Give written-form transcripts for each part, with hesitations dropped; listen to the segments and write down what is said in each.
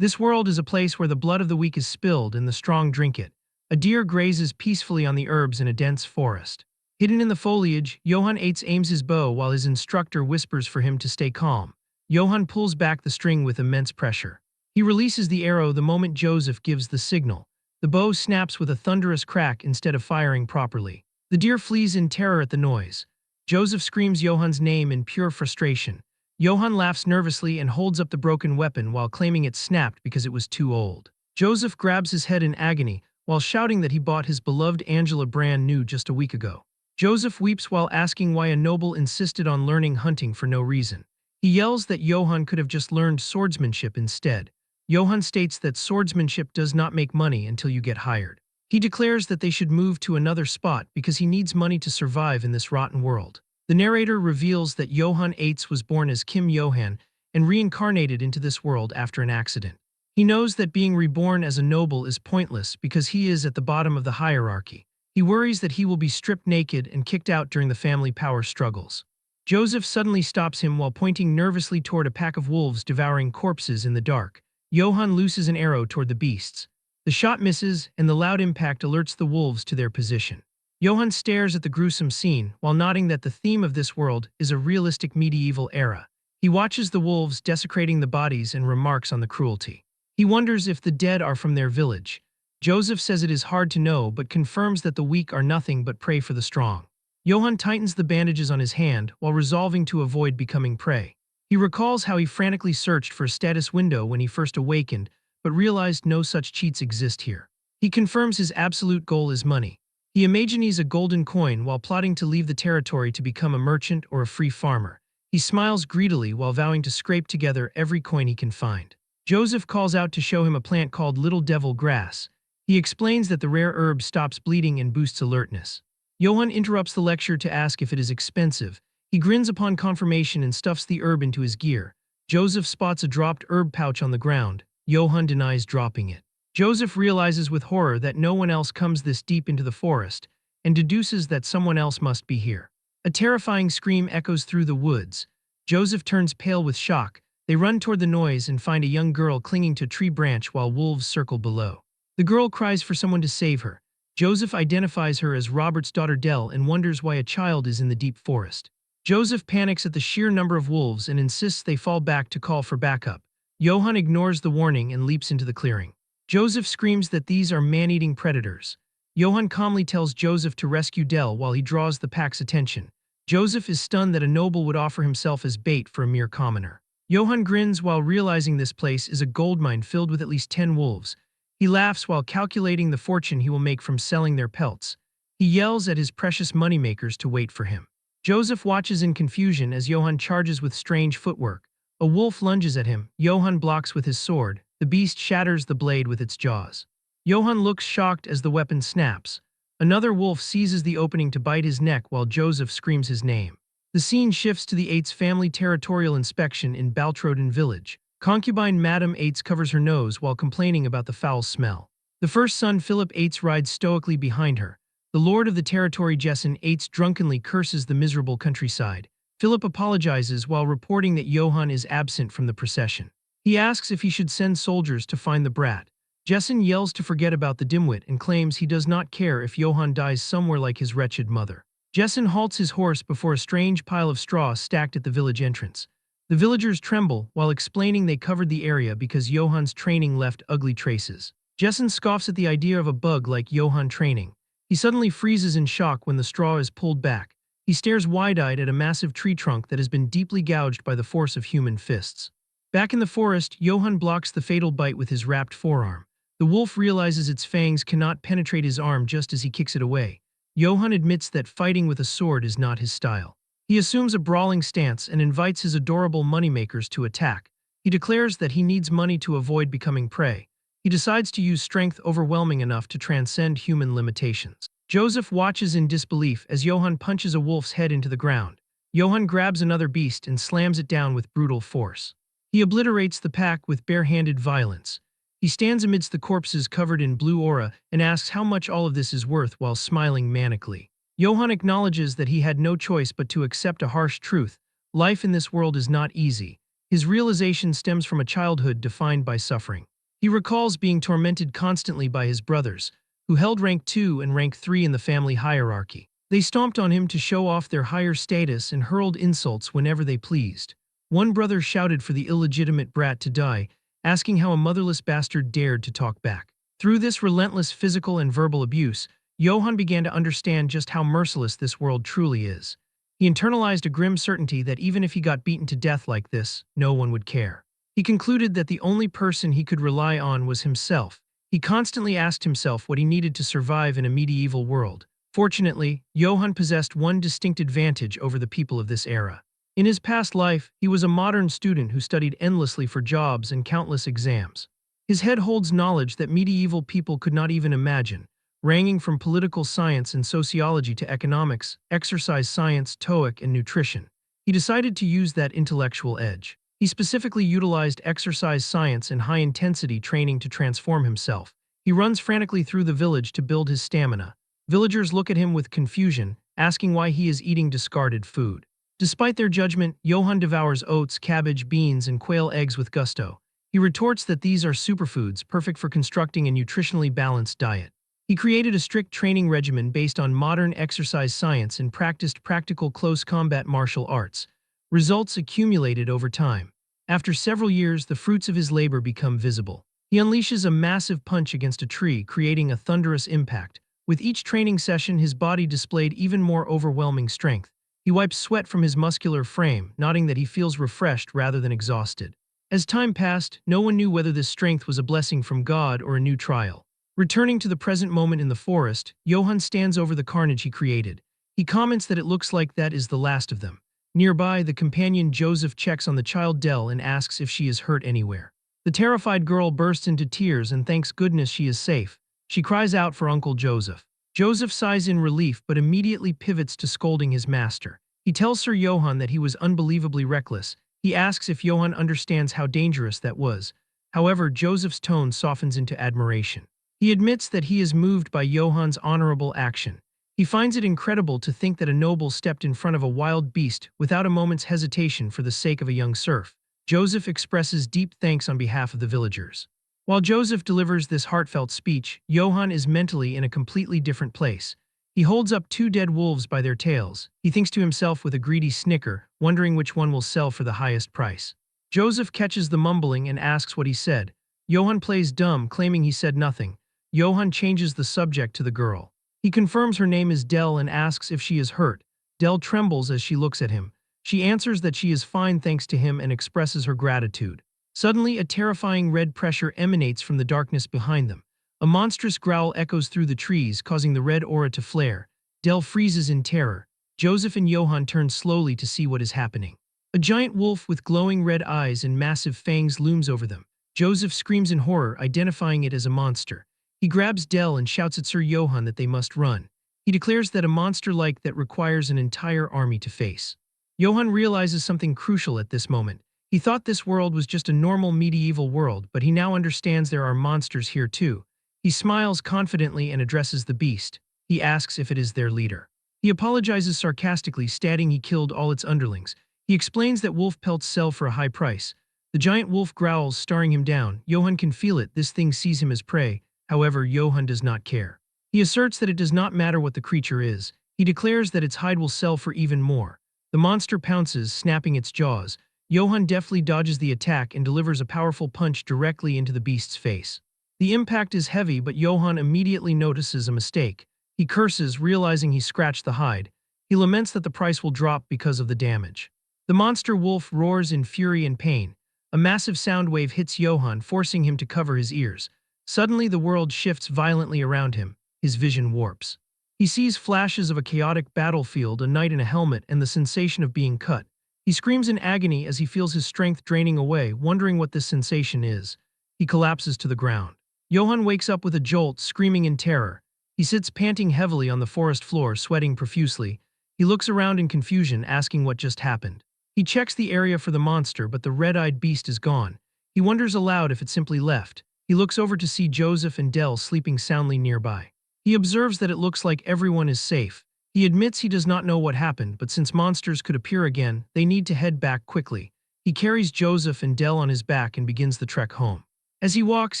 This world is a place where the blood of the weak is spilled and the strong drink it. A deer grazes peacefully on the herbs in a dense forest. Hidden in the foliage, Johann Eitz aims his bow while his instructor whispers for him to stay calm. Johann pulls back the string with immense pressure. He releases the arrow the moment Joseph gives the signal. The bow snaps with a thunderous crack instead of firing properly. The deer flees in terror at the noise. Joseph screams Johann's name in pure frustration. Johann laughs nervously and holds up the broken weapon while claiming it snapped because it was too old. Joseph grabs his head in agony while shouting that he bought his beloved Angela brand new just a week ago. Joseph weeps while asking why a noble insisted on learning hunting for no reason. He yells that Johann could have just learned swordsmanship instead. Johann states that swordsmanship does not make money until you get hired. He declares that they should move to another spot because he needs money to survive in this rotten world. The narrator reveals that Johann Eitz was born as Kim Johann and reincarnated into this world after an accident. He knows that being reborn as a noble is pointless because he is at the bottom of the hierarchy. He worries that he will be stripped naked and kicked out during the family power struggles. Joseph suddenly stops him while pointing nervously toward a pack of wolves devouring corpses in the dark. Johann looses an arrow toward the beasts. The shot misses, and the loud impact alerts the wolves to their position. Johann stares at the gruesome scene while nodding that the theme of this world is a realistic medieval era. He watches the wolves desecrating the bodies and remarks on the cruelty. He wonders if the dead are from their village. Joseph says it is hard to know but confirms that the weak are nothing but prey for the strong. Johann tightens the bandages on his hand while resolving to avoid becoming prey. He recalls how he frantically searched for a status window when he first awakened, but realized no such cheats exist here. He confirms his absolute goal is money. He imagines a golden coin while plotting to leave the territory to become a merchant or a free farmer. He smiles greedily while vowing to scrape together every coin he can find. Joseph calls out to show him a plant called Little Devil Grass. He explains that the rare herb stops bleeding and boosts alertness. Johann interrupts the lecture to ask if it is expensive. He grins upon confirmation and stuffs the herb into his gear. Joseph spots a dropped herb pouch on the ground. Johann denies dropping it. Joseph realizes with horror that no one else comes this deep into the forest, and deduces that someone else must be here. A terrifying scream echoes through the woods. Joseph turns pale with shock. They run toward the noise and find a young girl clinging to a tree branch while wolves circle below. The girl cries for someone to save her. Joseph identifies her as Robert's daughter Dell and wonders why a child is in the deep forest. Joseph panics at the sheer number of wolves and insists they fall back to call for backup. Johann ignores the warning and leaps into the clearing. Joseph screams that these are man-eating predators. Johann calmly tells Joseph to rescue Dell while he draws the pack's attention. Joseph is stunned that a noble would offer himself as bait for a mere commoner. Johann grins while realizing this place is a goldmine filled with at least 10 wolves. He laughs while calculating the fortune he will make from selling their pelts. He yells at his precious moneymakers to wait for him. Joseph watches in confusion as Johann charges with strange footwork. A wolf lunges at him. Johann blocks with his sword. The beast shatters the blade with its jaws. Johann looks shocked as the weapon snaps. Another wolf seizes the opening to bite his neck while Joseph screams his name. The scene shifts to the Eitz family territorial inspection in Baltroden village. Concubine Madame Eitz covers her nose while complaining about the foul smell. The first son Philip Eitz rides stoically behind her. The lord of the territory Jessen Eitz drunkenly curses the miserable countryside. Philip apologizes while reporting that Johann is absent from the procession. He asks if he should send soldiers to find the brat. Jessen yells to forget about the dimwit and claims he does not care if Johann dies somewhere like his wretched mother. Jessen halts his horse before a strange pile of straw stacked at the village entrance. The villagers tremble while explaining they covered the area because Johann's training left ugly traces. Jessen scoffs at the idea of a bug like Johann training. He suddenly freezes in shock when the straw is pulled back. He stares wide-eyed at a massive tree trunk that has been deeply gouged by the force of human fists. Back in the forest, Johann blocks the fatal bite with his wrapped forearm. The wolf realizes its fangs cannot penetrate his arm just as he kicks it away. Johann admits that fighting with a sword is not his style. He assumes a brawling stance and invites his adorable moneymakers to attack. He declares that he needs money to avoid becoming prey. He decides to use strength overwhelming enough to transcend human limitations. Joseph watches in disbelief as Johann punches a wolf's head into the ground. Johann grabs another beast and slams it down with brutal force. He obliterates the pack with bare-handed violence. He stands amidst the corpses covered in blue aura and asks how much all of this is worth while smiling manically. Johann acknowledges that he had no choice but to accept a harsh truth. Life in this world is not easy. His realization stems from a childhood defined by suffering. He recalls being tormented constantly by his brothers, who held rank 2 and rank 3 in the family hierarchy. They stomped on him to show off their higher status and hurled insults whenever they pleased. One brother shouted for the illegitimate brat to die, asking how a motherless bastard dared to talk back. Through this relentless physical and verbal abuse, Johann began to understand just how merciless this world truly is. He internalized a grim certainty that even if he got beaten to death like this, no one would care. He concluded that the only person he could rely on was himself. He constantly asked himself what he needed to survive in a medieval world. Fortunately, Johann possessed one distinct advantage over the people of this era. In his past life, he was a modern student who studied endlessly for jobs and countless exams. His head holds knowledge that medieval people could not even imagine, ranging from political science and sociology to economics, exercise science, TOEIC, and nutrition. He decided to use that intellectual edge. He specifically utilized exercise science and high-intensity training to transform himself. He runs frantically through the village to build his stamina. Villagers look at him with confusion, asking why he is eating discarded food. Despite their judgment, Johann devours oats, cabbage, beans, and quail eggs with gusto. He retorts that these are superfoods, perfect for constructing a nutritionally balanced diet. He created a strict training regimen based on modern exercise science and practiced practical close combat martial arts. Results accumulated over time. After several years, the fruits of his labor become visible. He unleashes a massive punch against a tree, creating a thunderous impact. With each training session, his body displayed even more overwhelming strength. He wipes sweat from his muscular frame, noting that he feels refreshed rather than exhausted. As time passed, no one knew whether this strength was a blessing from God or a new trial. Returning to the present moment in the forest, Johann stands over the carnage he created. He comments that it looks like that is the last of them. Nearby, the companion Joseph checks on the child Dell and asks if she is hurt anywhere. The terrified girl bursts into tears and thanks goodness she is safe. She cries out for Uncle Joseph. Joseph sighs in relief but immediately pivots to scolding his master. He tells Sir Johann that he was unbelievably reckless. He asks if Johann understands how dangerous that was. However, Joseph's tone softens into admiration. He admits that he is moved by Johann's honorable action. He finds it incredible to think that a noble stepped in front of a wild beast without a moment's hesitation for the sake of a young serf. Joseph expresses deep thanks on behalf of the villagers. While Joseph delivers this heartfelt speech, Johann is mentally in a completely different place. He holds up two dead wolves by their tails. He thinks to himself with a greedy snicker, wondering which one will sell for the highest price. Joseph catches the mumbling and asks what he said. Johann plays dumb, claiming he said nothing. Johann changes the subject to the girl. He confirms her name is Dell and asks if she is hurt. Dell trembles as she looks at him. She answers that she is fine thanks to him and expresses her gratitude. Suddenly, a terrifying red pressure emanates from the darkness behind them. A monstrous growl echoes through the trees, causing the red aura to flare. Dell freezes in terror. Joseph and Johann turn slowly to see what is happening. A giant wolf with glowing red eyes and massive fangs looms over them. Joseph screams in horror, identifying it as a monster. He grabs Dell and shouts at Sir Johann that they must run. He declares that a monster like that requires an entire army to face. Johann realizes something crucial at this moment. He thought this world was just a normal medieval world, but he now understands there are monsters here too. He smiles confidently and addresses the beast. He asks if it is their leader. He apologizes sarcastically, stating he killed all its underlings. He explains that wolf pelts sell for a high price. The giant wolf growls, staring him down. Johann can feel it. This thing sees him as prey. However, Johann does not care. He asserts that it does not matter what the creature is. He declares that its hide will sell for even more. The monster pounces, snapping its jaws. Johann deftly dodges the attack and delivers a powerful punch directly into the beast's face. The impact is heavy, but Johann immediately notices a mistake. He curses, realizing he scratched the hide. He laments that the price will drop because of the damage. The monster wolf roars in fury and pain. A massive sound wave hits Johann, forcing him to cover his ears. Suddenly, the world shifts violently around him. His vision warps. He sees flashes of a chaotic battlefield, a knight in a helmet, and the sensation of being cut. He screams in agony as he feels his strength draining away, wondering what this sensation is. He collapses to the ground. Johann wakes up with a jolt, screaming in terror. He sits panting heavily on the forest floor, sweating profusely. He looks around in confusion, asking what just happened. He checks the area for the monster, but the red-eyed beast is gone. He wonders aloud if it simply left. He looks over to see Joseph and Dell sleeping soundly nearby. He observes that it looks like everyone is safe. He admits he does not know what happened, but since monsters could appear again, they need to head back quickly. He carries Joseph and Dell on his back and begins the trek home. As he walks,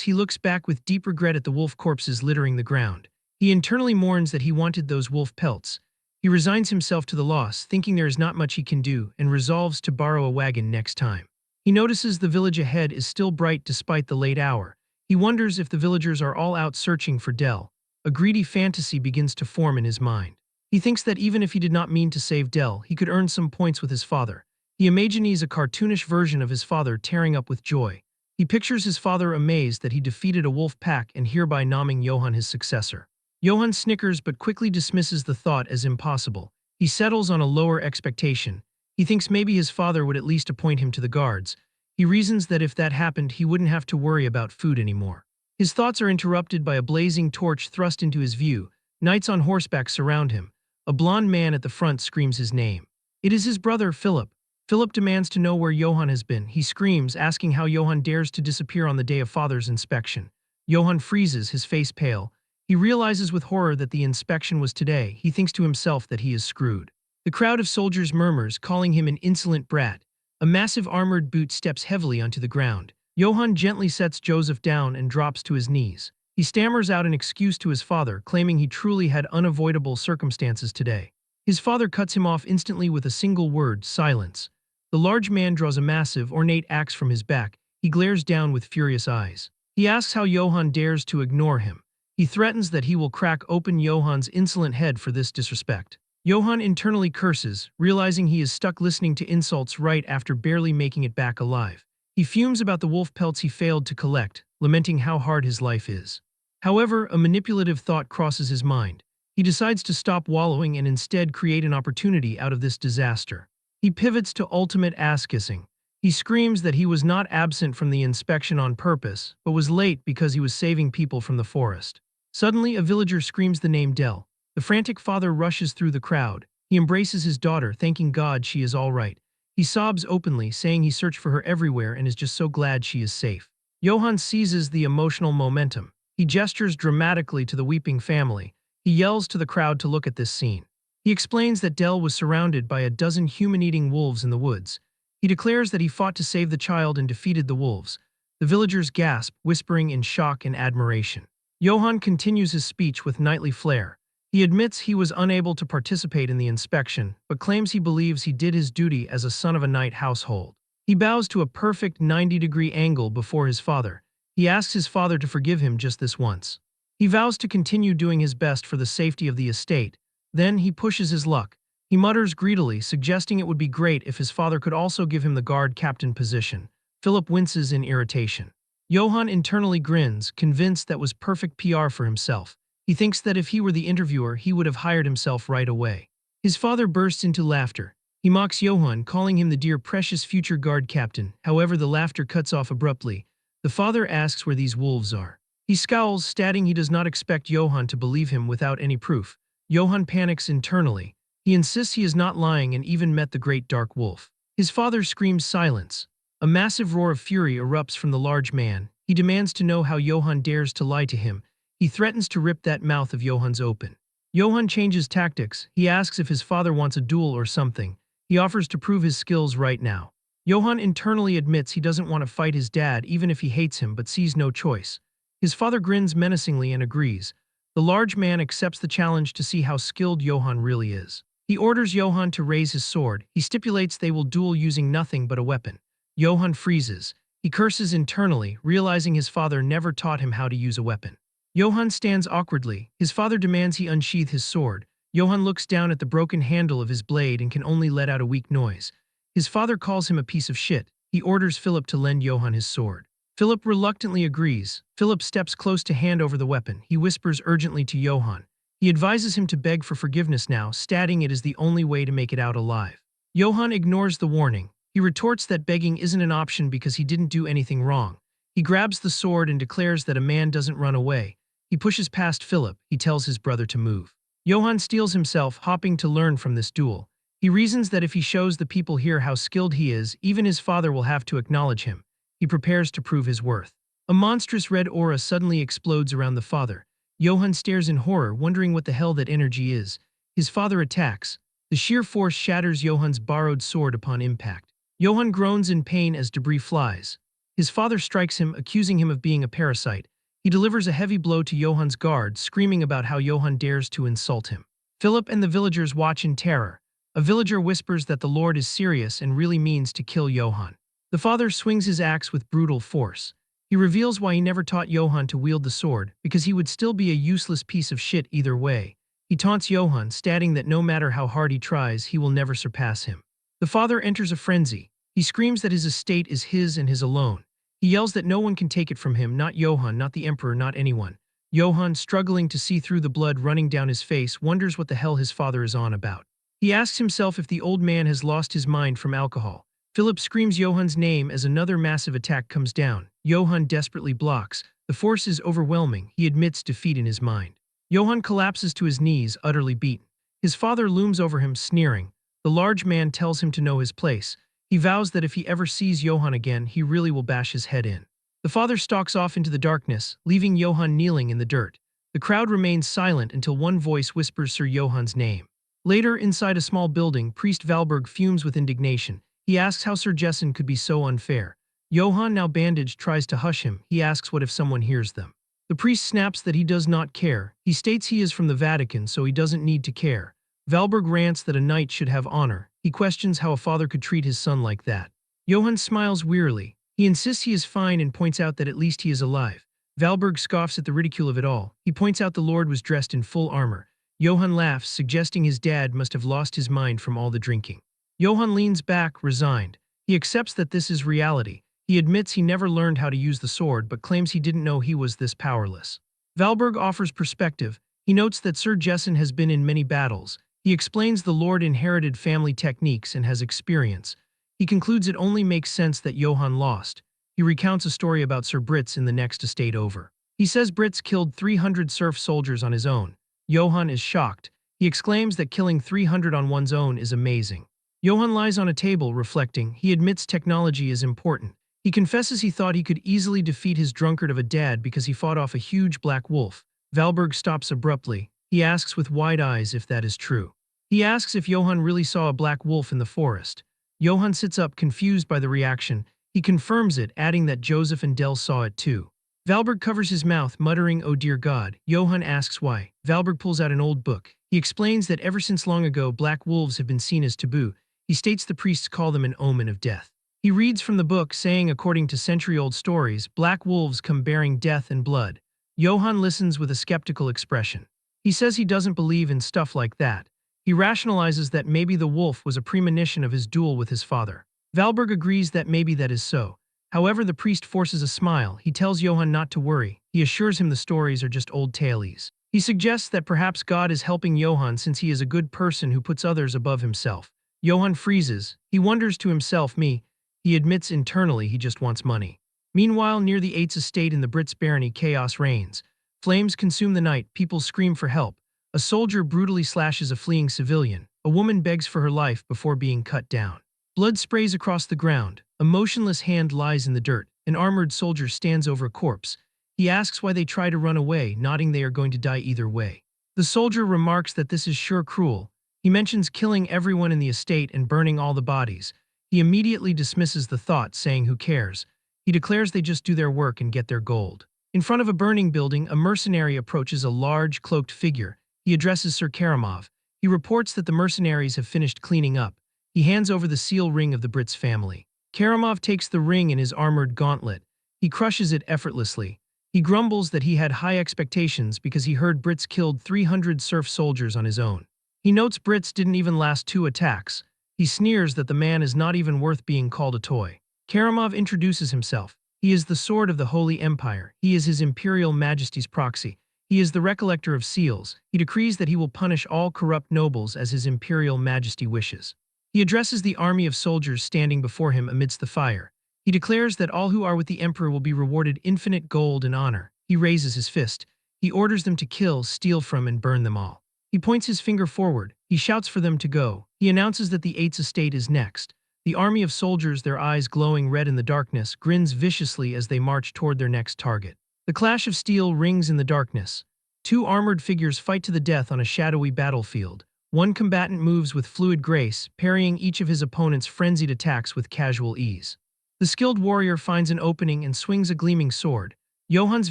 he looks back with deep regret at the wolf corpses littering the ground. He internally mourns that he wanted those wolf pelts. He resigns himself to the loss, thinking there is not much he can do, and resolves to borrow a wagon next time. He notices the village ahead is still bright despite the late hour. He wonders if the villagers are all out searching for Dell. A greedy fantasy begins to form in his mind. He thinks that even if he did not mean to save Dell, he could earn some points with his father. He imagines a cartoonish version of his father tearing up with joy. He pictures his father amazed that he defeated a wolf pack and hereby naming Johann his successor. Johann snickers but quickly dismisses the thought as impossible. He settles on a lower expectation. He thinks maybe his father would at least appoint him to the guards. He reasons that if that happened, he wouldn't have to worry about food anymore. His thoughts are interrupted by a blazing torch thrust into his view. Knights on horseback surround him. A blond man at the front screams his name. It is his brother, Philip. Philip demands to know where Johann has been. He screams, asking how Johann dares to disappear on the day of father's inspection. Johann freezes, his face pale. He realizes with horror that the inspection was today. He thinks to himself that he is screwed. The crowd of soldiers murmurs, calling him an insolent brat. A massive armored boot steps heavily onto the ground. Johann gently sets Joseph down and drops to his knees. He stammers out an excuse to his father, claiming he truly had unavoidable circumstances today. His father cuts him off instantly with a single word, silence. The large man draws a massive, ornate axe from his back. He glares down with furious eyes. He asks how Johann dares to ignore him. He threatens that he will crack open Johann's insolent head for this disrespect. Johann internally curses, realizing he is stuck listening to insults right after barely making it back alive. He fumes about the wolf pelts he failed to collect, lamenting how hard his life is. However, a manipulative thought crosses his mind. He decides to stop wallowing and instead create an opportunity out of this disaster. He pivots to ultimate ass-kissing. He screams that he was not absent from the inspection on purpose, but was late because he was saving people from the forest. Suddenly, a villager screams the name Dell. The frantic father rushes through the crowd. He embraces his daughter, thanking God she is all right. He sobs openly, saying he searched for her everywhere and is just so glad she is safe. Johann seizes the emotional momentum. He gestures dramatically to the weeping family. He yells to the crowd to look at this scene. He explains that Dell was surrounded by a dozen human-eating wolves in the woods. He declares that he fought to save the child and defeated the wolves. The villagers gasp, whispering in shock and admiration. Johann continues his speech with knightly flair. He admits he was unable to participate in the inspection, but claims he believes he did his duty as a son of a knight household. He bows to a perfect 90-degree angle before his father. He asks his father to forgive him just this once. He vows to continue doing his best for the safety of the estate. Then he pushes his luck. He mutters greedily, suggesting it would be great if his father could also give him the guard captain position. Philip winces in irritation. Johann internally grins, convinced that was perfect PR for himself. He thinks that if he were the interviewer, he would have hired himself right away. His father bursts into laughter. He mocks Johann, calling him the dear precious future guard captain. However, the laughter cuts off abruptly. The father asks where these wolves are. He scowls, stating he does not expect Johann to believe him without any proof. Johann panics internally. He insists he is not lying and even met the great dark wolf. His father screams silence. A massive roar of fury erupts from the large man. He demands to know how Johann dares to lie to him. He threatens to rip that mouth of Johann's open. Johann changes tactics. He asks if his father wants a duel or something. He offers to prove his skills right now. Johann internally admits he doesn't want to fight his dad even if he hates him but sees no choice. His father grins menacingly and agrees. The large man accepts the challenge to see how skilled Johann really is. He orders Johann to raise his sword. He stipulates they will duel using nothing but a weapon. Johann freezes. He curses internally, realizing his father never taught him how to use a weapon. Johann stands awkwardly. His father demands he unsheath his sword. Johann looks down at the broken handle of his blade and can only let out a weak noise. His father calls him a piece of shit. He orders Philip to lend Johann his sword. Philip reluctantly agrees. Philip steps close to hand over the weapon. He whispers urgently to Johann. He advises him to beg for forgiveness now, stating it is the only way to make it out alive. Johann ignores the warning. He retorts that begging isn't an option because he didn't do anything wrong. He grabs the sword and declares that a man doesn't run away. He pushes past Philip. He tells his brother to move. Johann steels himself, hopping to learn from this duel. He reasons that if he shows the people here how skilled he is, even his father will have to acknowledge him. He prepares to prove his worth. A monstrous red aura suddenly explodes around the father. Johann stares in horror, wondering what the hell that energy is. His father attacks. The sheer force shatters Johann's borrowed sword upon impact. Johann groans in pain as debris flies. His father strikes him, accusing him of being a parasite. He delivers a heavy blow to Johann's guard, screaming about how Johann dares to insult him. Philip and the villagers watch in terror. A villager whispers that the Lord is serious and really means to kill Johann. The father swings his axe with brutal force. He reveals why he never taught Johann to wield the sword, because he would still be a useless piece of shit either way. He taunts Johann, stating that no matter how hard he tries, he will never surpass him. The father enters a frenzy. He screams that his estate is his and his alone. He yells that no one can take it from him, not Johann, not the emperor, not anyone. Johann, struggling to see through the blood running down his face, wonders what the hell his father is on about. He asks himself if the old man has lost his mind from alcohol. Philip screams Johann's name as another massive attack comes down. Johann desperately blocks. The force is overwhelming. He admits defeat in his mind. Johann collapses to his knees, utterly beaten. His father looms over him, sneering. The large man tells him to know his place. He vows that if he ever sees Johann again, he really will bash his head in. The father stalks off into the darkness, leaving Johann kneeling in the dirt. The crowd remains silent until one voice whispers Sir Johann's name. Later, inside a small building, Priest Valberg fumes with indignation. He asks how Sir Jessen could be so unfair. Johann, now bandaged, tries to hush him. He asks what if someone hears them. The priest snaps that he does not care. He states he is from the Vatican, so he doesn't need to care. Valberg rants that a knight should have honor. He questions how a father could treat his son like that. Johann smiles wearily. He insists he is fine and points out that at least he is alive. Valberg scoffs at the ridicule of it all. He points out the Lord was dressed in full armor. Johann laughs, suggesting his dad must have lost his mind from all the drinking. Johann leans back, resigned. He accepts that this is reality. He admits he never learned how to use the sword, but claims he didn't know he was this powerless. Valberg offers perspective. He notes that Sir Jessen has been in many battles. He explains the Lord inherited family techniques and has experience. He concludes it only makes sense that Johann lost. He recounts a story about Sir Brits in the next estate over. He says Brits killed 300 serf soldiers on his own. Johann is shocked. He exclaims that killing 300 on one's own is amazing. Johann lies on a table, reflecting. He admits technology is important. He confesses he thought he could easily defeat his drunkard of a dad because he fought off a huge black wolf. Valberg stops abruptly. He asks with wide eyes if that is true. He asks if Johann really saw a black wolf in the forest. Johann sits up, confused by the reaction. He confirms it, adding that Joseph and Del saw it too. Valberg covers his mouth, muttering, "Oh dear God." Johann asks why. Valberg pulls out an old book. He explains that ever since long ago, black wolves have been seen as taboo. He states the priests call them an omen of death. He reads from the book, saying according to century-old stories, black wolves come bearing death and blood. Johann listens with a skeptical expression. He says he doesn't believe in stuff like that. He rationalizes that maybe the wolf was a premonition of his duel with his father. Valberg agrees that maybe that is so. However, the priest forces a smile. He tells Johann not to worry. He assures him the stories are just old tales. He suggests that perhaps God is helping Johann since he is a good person who puts others above himself. Johann freezes. He wonders to himself, me. He admits internally he just wants money. Meanwhile, near the Eights estate in the Brits barony, chaos reigns. Flames consume the night. People scream for help. A soldier brutally slashes a fleeing civilian. A woman begs for her life before being cut down. Blood sprays across the ground. A motionless hand lies in the dirt. An armored soldier stands over a corpse. He asks why they try to run away, nodding they are going to die either way. The soldier remarks that this is sure cruel. He mentions killing everyone in the estate and burning all the bodies. He immediately dismisses the thought, saying who cares. He declares they just do their work and get their gold. In front of a burning building, a mercenary approaches a large, cloaked figure. He addresses Sir Karamov. He reports that the mercenaries have finished cleaning up. He hands over the seal ring of the Brits family. Karamov takes the ring in his armored gauntlet. He crushes it effortlessly. He grumbles that he had high expectations because he heard Brits killed 300 serf soldiers on his own. He notes Brits didn't even last 2 attacks. He sneers that the man is not even worth being called a toy. Karamov introduces himself. He is the sword of the Holy Empire. He is His Imperial Majesty's proxy. He is the recollector of seals. He decrees that he will punish all corrupt nobles as His Imperial Majesty wishes. He addresses the army of soldiers standing before him amidst the fire. He declares that all who are with the Emperor will be rewarded infinite gold and honor. He raises his fist. He orders them to kill, steal from, and burn them all. He points his finger forward. He shouts for them to go. He announces that the Eights estate is next. The army of soldiers, their eyes glowing red in the darkness, grins viciously as they march toward their next target. The clash of steel rings in the darkness. 2 armored figures fight to the death on a shadowy battlefield. One combatant moves with fluid grace, parrying each of his opponent's frenzied attacks with casual ease. The skilled warrior finds an opening and swings a gleaming sword. Johan's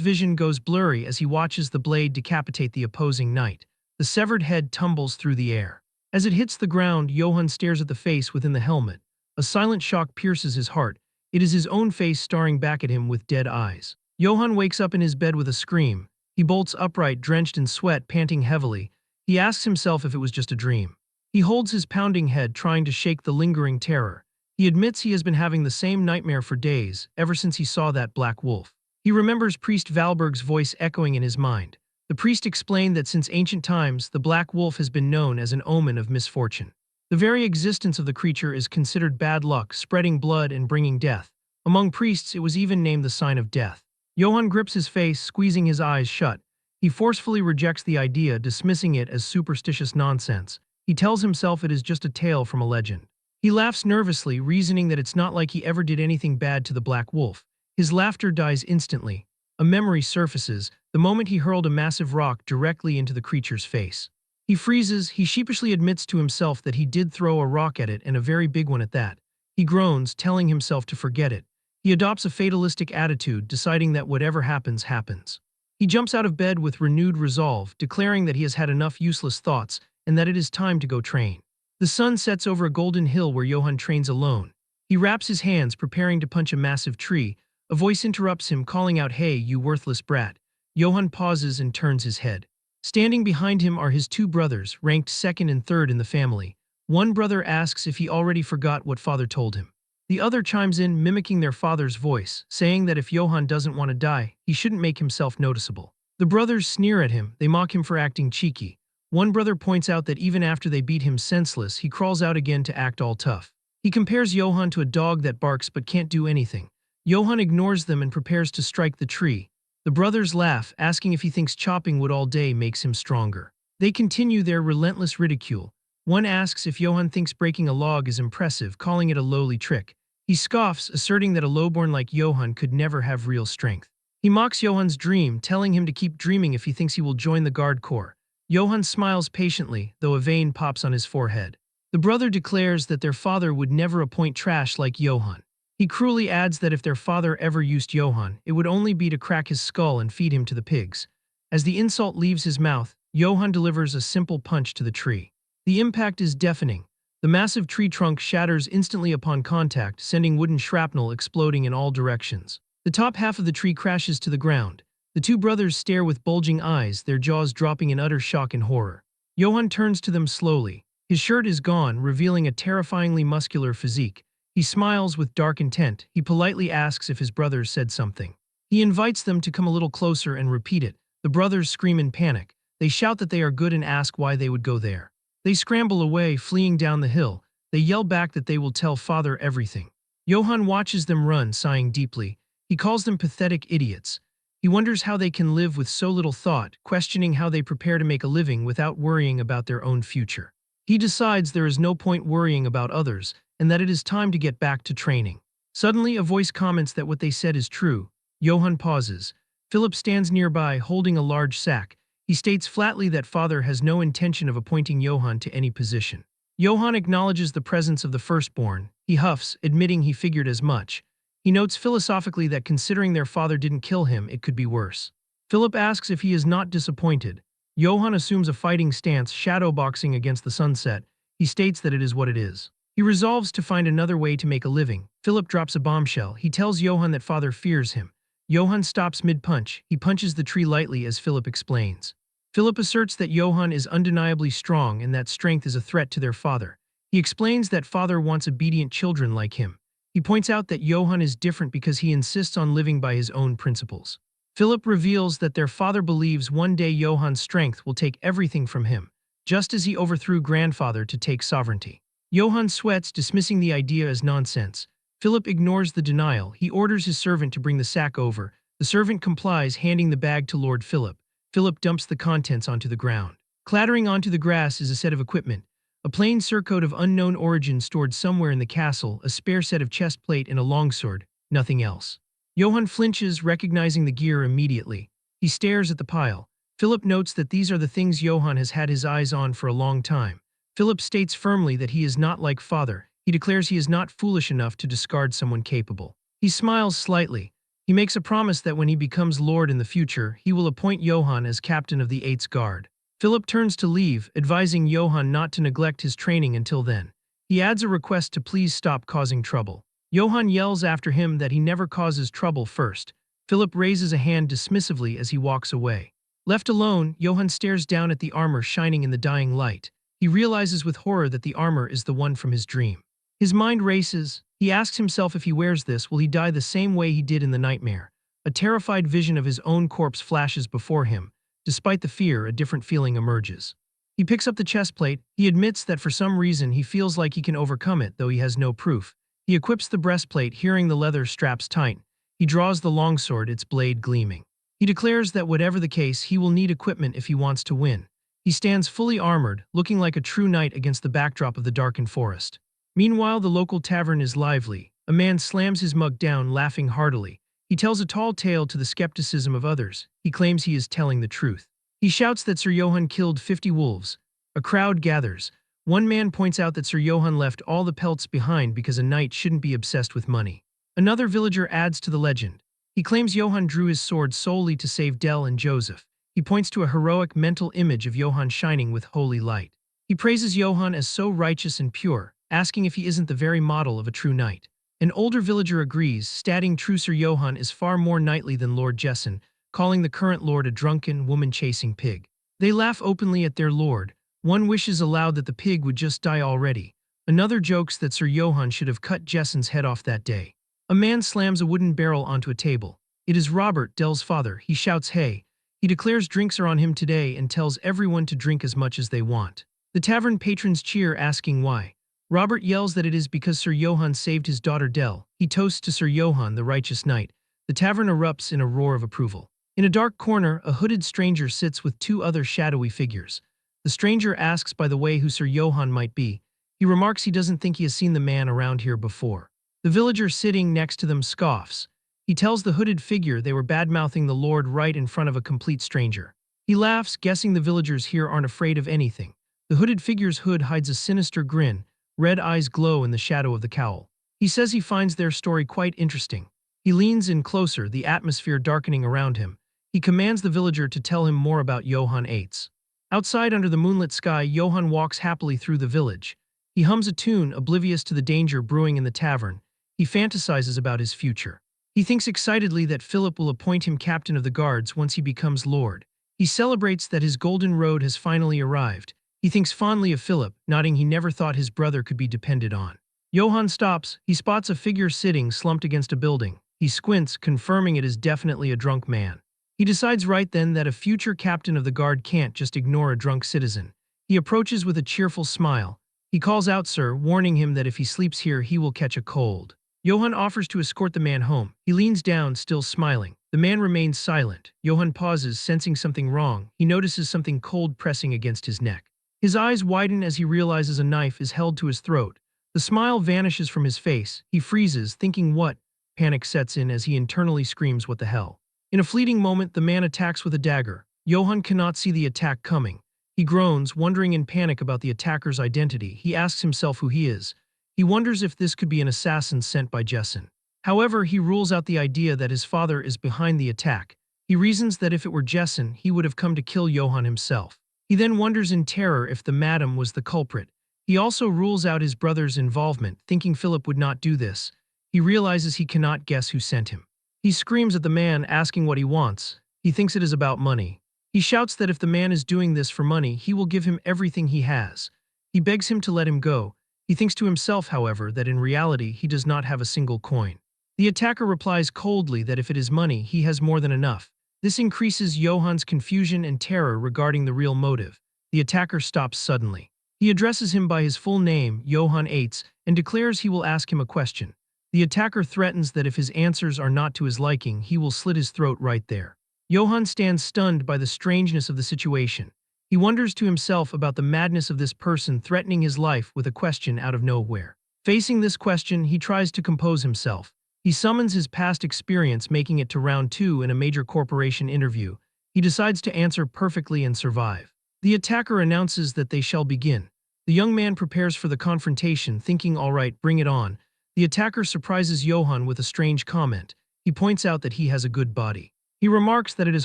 vision goes blurry as he watches the blade decapitate the opposing knight. The severed head tumbles through the air. As it hits the ground, Johann stares at the face within the helmet. A silent shock pierces his heart. It is his own face staring back at him with dead eyes. Johann wakes up in his bed with a scream. He bolts upright, drenched in sweat, panting heavily. He asks himself if it was just a dream. He holds his pounding head, trying to shake the lingering terror. He admits he has been having the same nightmare for days, ever since he saw that black wolf. He remembers Priest Valberg's voice echoing in his mind. The priest explained that since ancient times, the black wolf has been known as an omen of misfortune. The very existence of the creature is considered bad luck, spreading blood and bringing death. Among priests, it was even named the sign of death. Johann grips his face, squeezing his eyes shut. He forcefully rejects the idea, dismissing it as superstitious nonsense. He tells himself it is just a tale from a legend. He laughs nervously, reasoning that it's not like he ever did anything bad to the black wolf. His laughter dies instantly. A memory surfaces, the moment he hurled a massive rock directly into the creature's face. He freezes. He sheepishly admits to himself that he did throw a rock at it, and a very big one at that. He groans, telling himself to forget it. He adopts a fatalistic attitude, deciding that whatever happens, happens. He jumps out of bed with renewed resolve, declaring that he has had enough useless thoughts and that it is time to go train. The sun sets over a golden hill where Johann trains alone. He wraps his hands, preparing to punch a massive tree. A voice interrupts him, calling out, "Hey, you worthless brat." Johann pauses and turns his head. Standing behind him are his two brothers, ranked second and third in the family. One brother asks if he already forgot what father told him. The other chimes in, mimicking their father's voice, saying that if Johann doesn't want to die, he shouldn't make himself noticeable. The brothers sneer at him. They mock him for acting cheeky. One brother points out that even after they beat him senseless, he crawls out again to act all tough. He compares Johann to a dog that barks but can't do anything. Johann ignores them and prepares to strike the tree. The brothers laugh, asking if he thinks chopping wood all day makes him stronger. They continue their relentless ridicule. One asks if Johann thinks breaking a log is impressive, calling it a lowly trick. He scoffs, asserting that a lowborn like Johann could never have real strength. He mocks Johann's dream, telling him to keep dreaming if he thinks he will join the Guard Corps. Johann smiles patiently, though a vein pops on his forehead. The brother declares that their father would never appoint trash like Johann. He cruelly adds that if their father ever used Johann, it would only be to crack his skull and feed him to the pigs. As the insult leaves his mouth, Johann delivers a simple punch to the tree. The impact is deafening. The massive tree trunk shatters instantly upon contact, sending wooden shrapnel exploding in all directions. The top half of the tree crashes to the ground. The two brothers stare with bulging eyes, their jaws dropping in utter shock and horror. Johann turns to them slowly. His shirt is gone, revealing a terrifyingly muscular physique. He smiles with dark intent. He politely asks if his brothers said something. He invites them to come a little closer and repeat it. The brothers scream in panic. They shout that they are good and ask why they would go there. They scramble away, fleeing down the hill. They yell back that they will tell father everything. Johann watches them run, sighing deeply. He calls them pathetic idiots. He wonders how they can live with so little thought, questioning how they prepare to make a living without worrying about their own future. He decides there is no point worrying about others, and that it is time to get back to training. Suddenly, a voice comments that what they said is true. Johann pauses. Philip stands nearby, holding a large sack. He states flatly that father has no intention of appointing Johann to any position. Johann acknowledges the presence of the firstborn. He huffs, admitting he figured as much. He notes philosophically that considering their father didn't kill him, it could be worse. Philip asks if he is not disappointed. Johann assumes a fighting stance, shadowboxing against the sunset. He states that it is what it is. He resolves to find another way to make a living. Philip drops a bombshell. He tells Johann that father fears him. Johann stops mid-punch. He punches the tree lightly as Philip explains. Philip asserts that Johann is undeniably strong and that strength is a threat to their father. He explains that father wants obedient children like him. He points out that Johann is different because he insists on living by his own principles. Philip reveals that their father believes one day Johann's strength will take everything from him, just as he overthrew grandfather to take sovereignty. Johann sweats, dismissing the idea as nonsense. Philip ignores the denial. He orders his servant to bring the sack over. The servant complies, handing the bag to Lord Philip. Philip dumps the contents onto the ground. Clattering onto the grass is a set of equipment. A plain surcoat of unknown origin stored somewhere in the castle, a spare set of chest plate and a longsword, nothing else. Johann flinches, recognizing the gear immediately. He stares at the pile. Philip notes that these are the things Johann has had his eyes on for a long time. Philip states firmly that he is not like father. He declares he is not foolish enough to discard someone capable. He smiles slightly. He makes a promise that when he becomes lord in the future, he will appoint Johann as captain of the Eights Guard. Philip turns to leave, advising Johann not to neglect his training until then. He adds a request to please stop causing trouble. Johann yells after him that he never causes trouble first. Philip raises a hand dismissively as he walks away. Left alone, Johann stares down at the armor shining in the dying light. He realizes with horror that the armor is the one from his dream. His mind races. He asks himself if he wears this, will he die the same way he did in the nightmare? A terrified vision of his own corpse flashes before him. Despite the fear, a different feeling emerges. He picks up the chest plate. He admits that for some reason he feels like he can overcome it, though he has no proof. He equips the breastplate, hearing the leather straps tight. He draws the longsword, its blade gleaming. He declares that whatever the case, he will need equipment if he wants to win. He stands fully armored, looking like a true knight against the backdrop of the darkened forest. Meanwhile, the local tavern is lively. A man slams his mug down, laughing heartily. He tells a tall tale to the skepticism of others. He claims he is telling the truth. He shouts that Sir Johann killed 50 wolves. A crowd gathers. One man points out that Sir Johann left all the pelts behind because a knight shouldn't be obsessed with money. Another villager adds to the legend. He claims Johann drew his sword solely to save Del and Joseph. He points to a heroic mental image of Johann shining with holy light. He praises Johann as so righteous and pure, asking if he isn't the very model of a true knight. An older villager agrees, stating true Sir Johann is far more knightly than Lord Jessen, calling the current lord a drunken, woman-chasing pig. They laugh openly at their lord. One wishes aloud that the pig would just die already. Another jokes that Sir Johann should have cut Jessen's head off that day. A man slams a wooden barrel onto a table. It is Robert, Del's father. He shouts, "Hey!" He declares drinks are on him today and tells everyone to drink as much as they want. The tavern patrons cheer, asking why. Robert yells that it is because Sir Johann saved his daughter Del. He toasts to Sir Johann, the righteous knight. The tavern erupts in a roar of approval. In a dark corner, a hooded stranger sits with two other shadowy figures. The stranger asks by the way who Sir Johann might be. He remarks he doesn't think he has seen the man around here before. The villager sitting next to them scoffs. He tells the hooded figure they were bad-mouthing the Lord right in front of a complete stranger. He laughs, guessing the villagers here aren't afraid of anything. The hooded figure's hood hides a sinister grin. Red eyes glow in the shadow of the cowl. He says he finds their story quite interesting. He leans in closer, the atmosphere darkening around him. He commands the villager to tell him more about Johann Eitz. Outside under the moonlit sky, Johann walks happily through the village. He hums a tune, oblivious to the danger brewing in the tavern. He fantasizes about his future. He thinks excitedly that Philip will appoint him captain of the guards once he becomes lord. He celebrates that his golden road has finally arrived. He thinks fondly of Philip, nodding he never thought his brother could be depended on. Johann stops. He spots a figure sitting slumped against a building. He squints, confirming it is definitely a drunk man. He decides right then that a future captain of the guard can't just ignore a drunk citizen. He approaches with a cheerful smile. He calls out Sir, warning him that if he sleeps here he will catch a cold. Johann offers to escort the man home. He leans down, still smiling. The man remains silent. Johann pauses, sensing something wrong. He notices something cold pressing against his neck. His eyes widen as he realizes a knife is held to his throat. The smile vanishes from his face. He freezes, thinking what? Panic sets in as he internally screams, "What the hell?" In a fleeting moment, the man attacks with a dagger. Johann cannot see the attack coming. He groans, wondering in panic about the attacker's identity. He asks himself who he is. He wonders if this could be an assassin sent by Jessen. However, he rules out the idea that his father is behind the attack. He reasons that if it were Jessen, he would have come to kill Johann himself. He then wonders in terror if the madam was the culprit. He also rules out his brother's involvement, thinking Philip would not do this. He realizes he cannot guess who sent him. He screams at the man, asking what he wants. He thinks it is about money. He shouts that if the man is doing this for money, he will give him everything he has. He begs him to let him go. He thinks to himself, however, that in reality he does not have a single coin. The attacker replies coldly that if it is money, he has more than enough. This increases Johann's confusion and terror regarding the real motive. The attacker stops suddenly. He addresses him by his full name, Johann Eitz, and declares he will ask him a question. The attacker threatens that if his answers are not to his liking, he will slit his throat right there. Johann stands stunned by the strangeness of the situation. He wonders to himself about the madness of this person threatening his life with a question out of nowhere. Facing this question, he tries to compose himself. He summons his past experience making it to round 2 in a major corporation interview. He decides to answer perfectly and survive. The attacker announces that they shall begin. The young man prepares for the confrontation, thinking, all right, bring it on. The attacker surprises Johann with a strange comment. He points out that he has a good body. He remarks that it is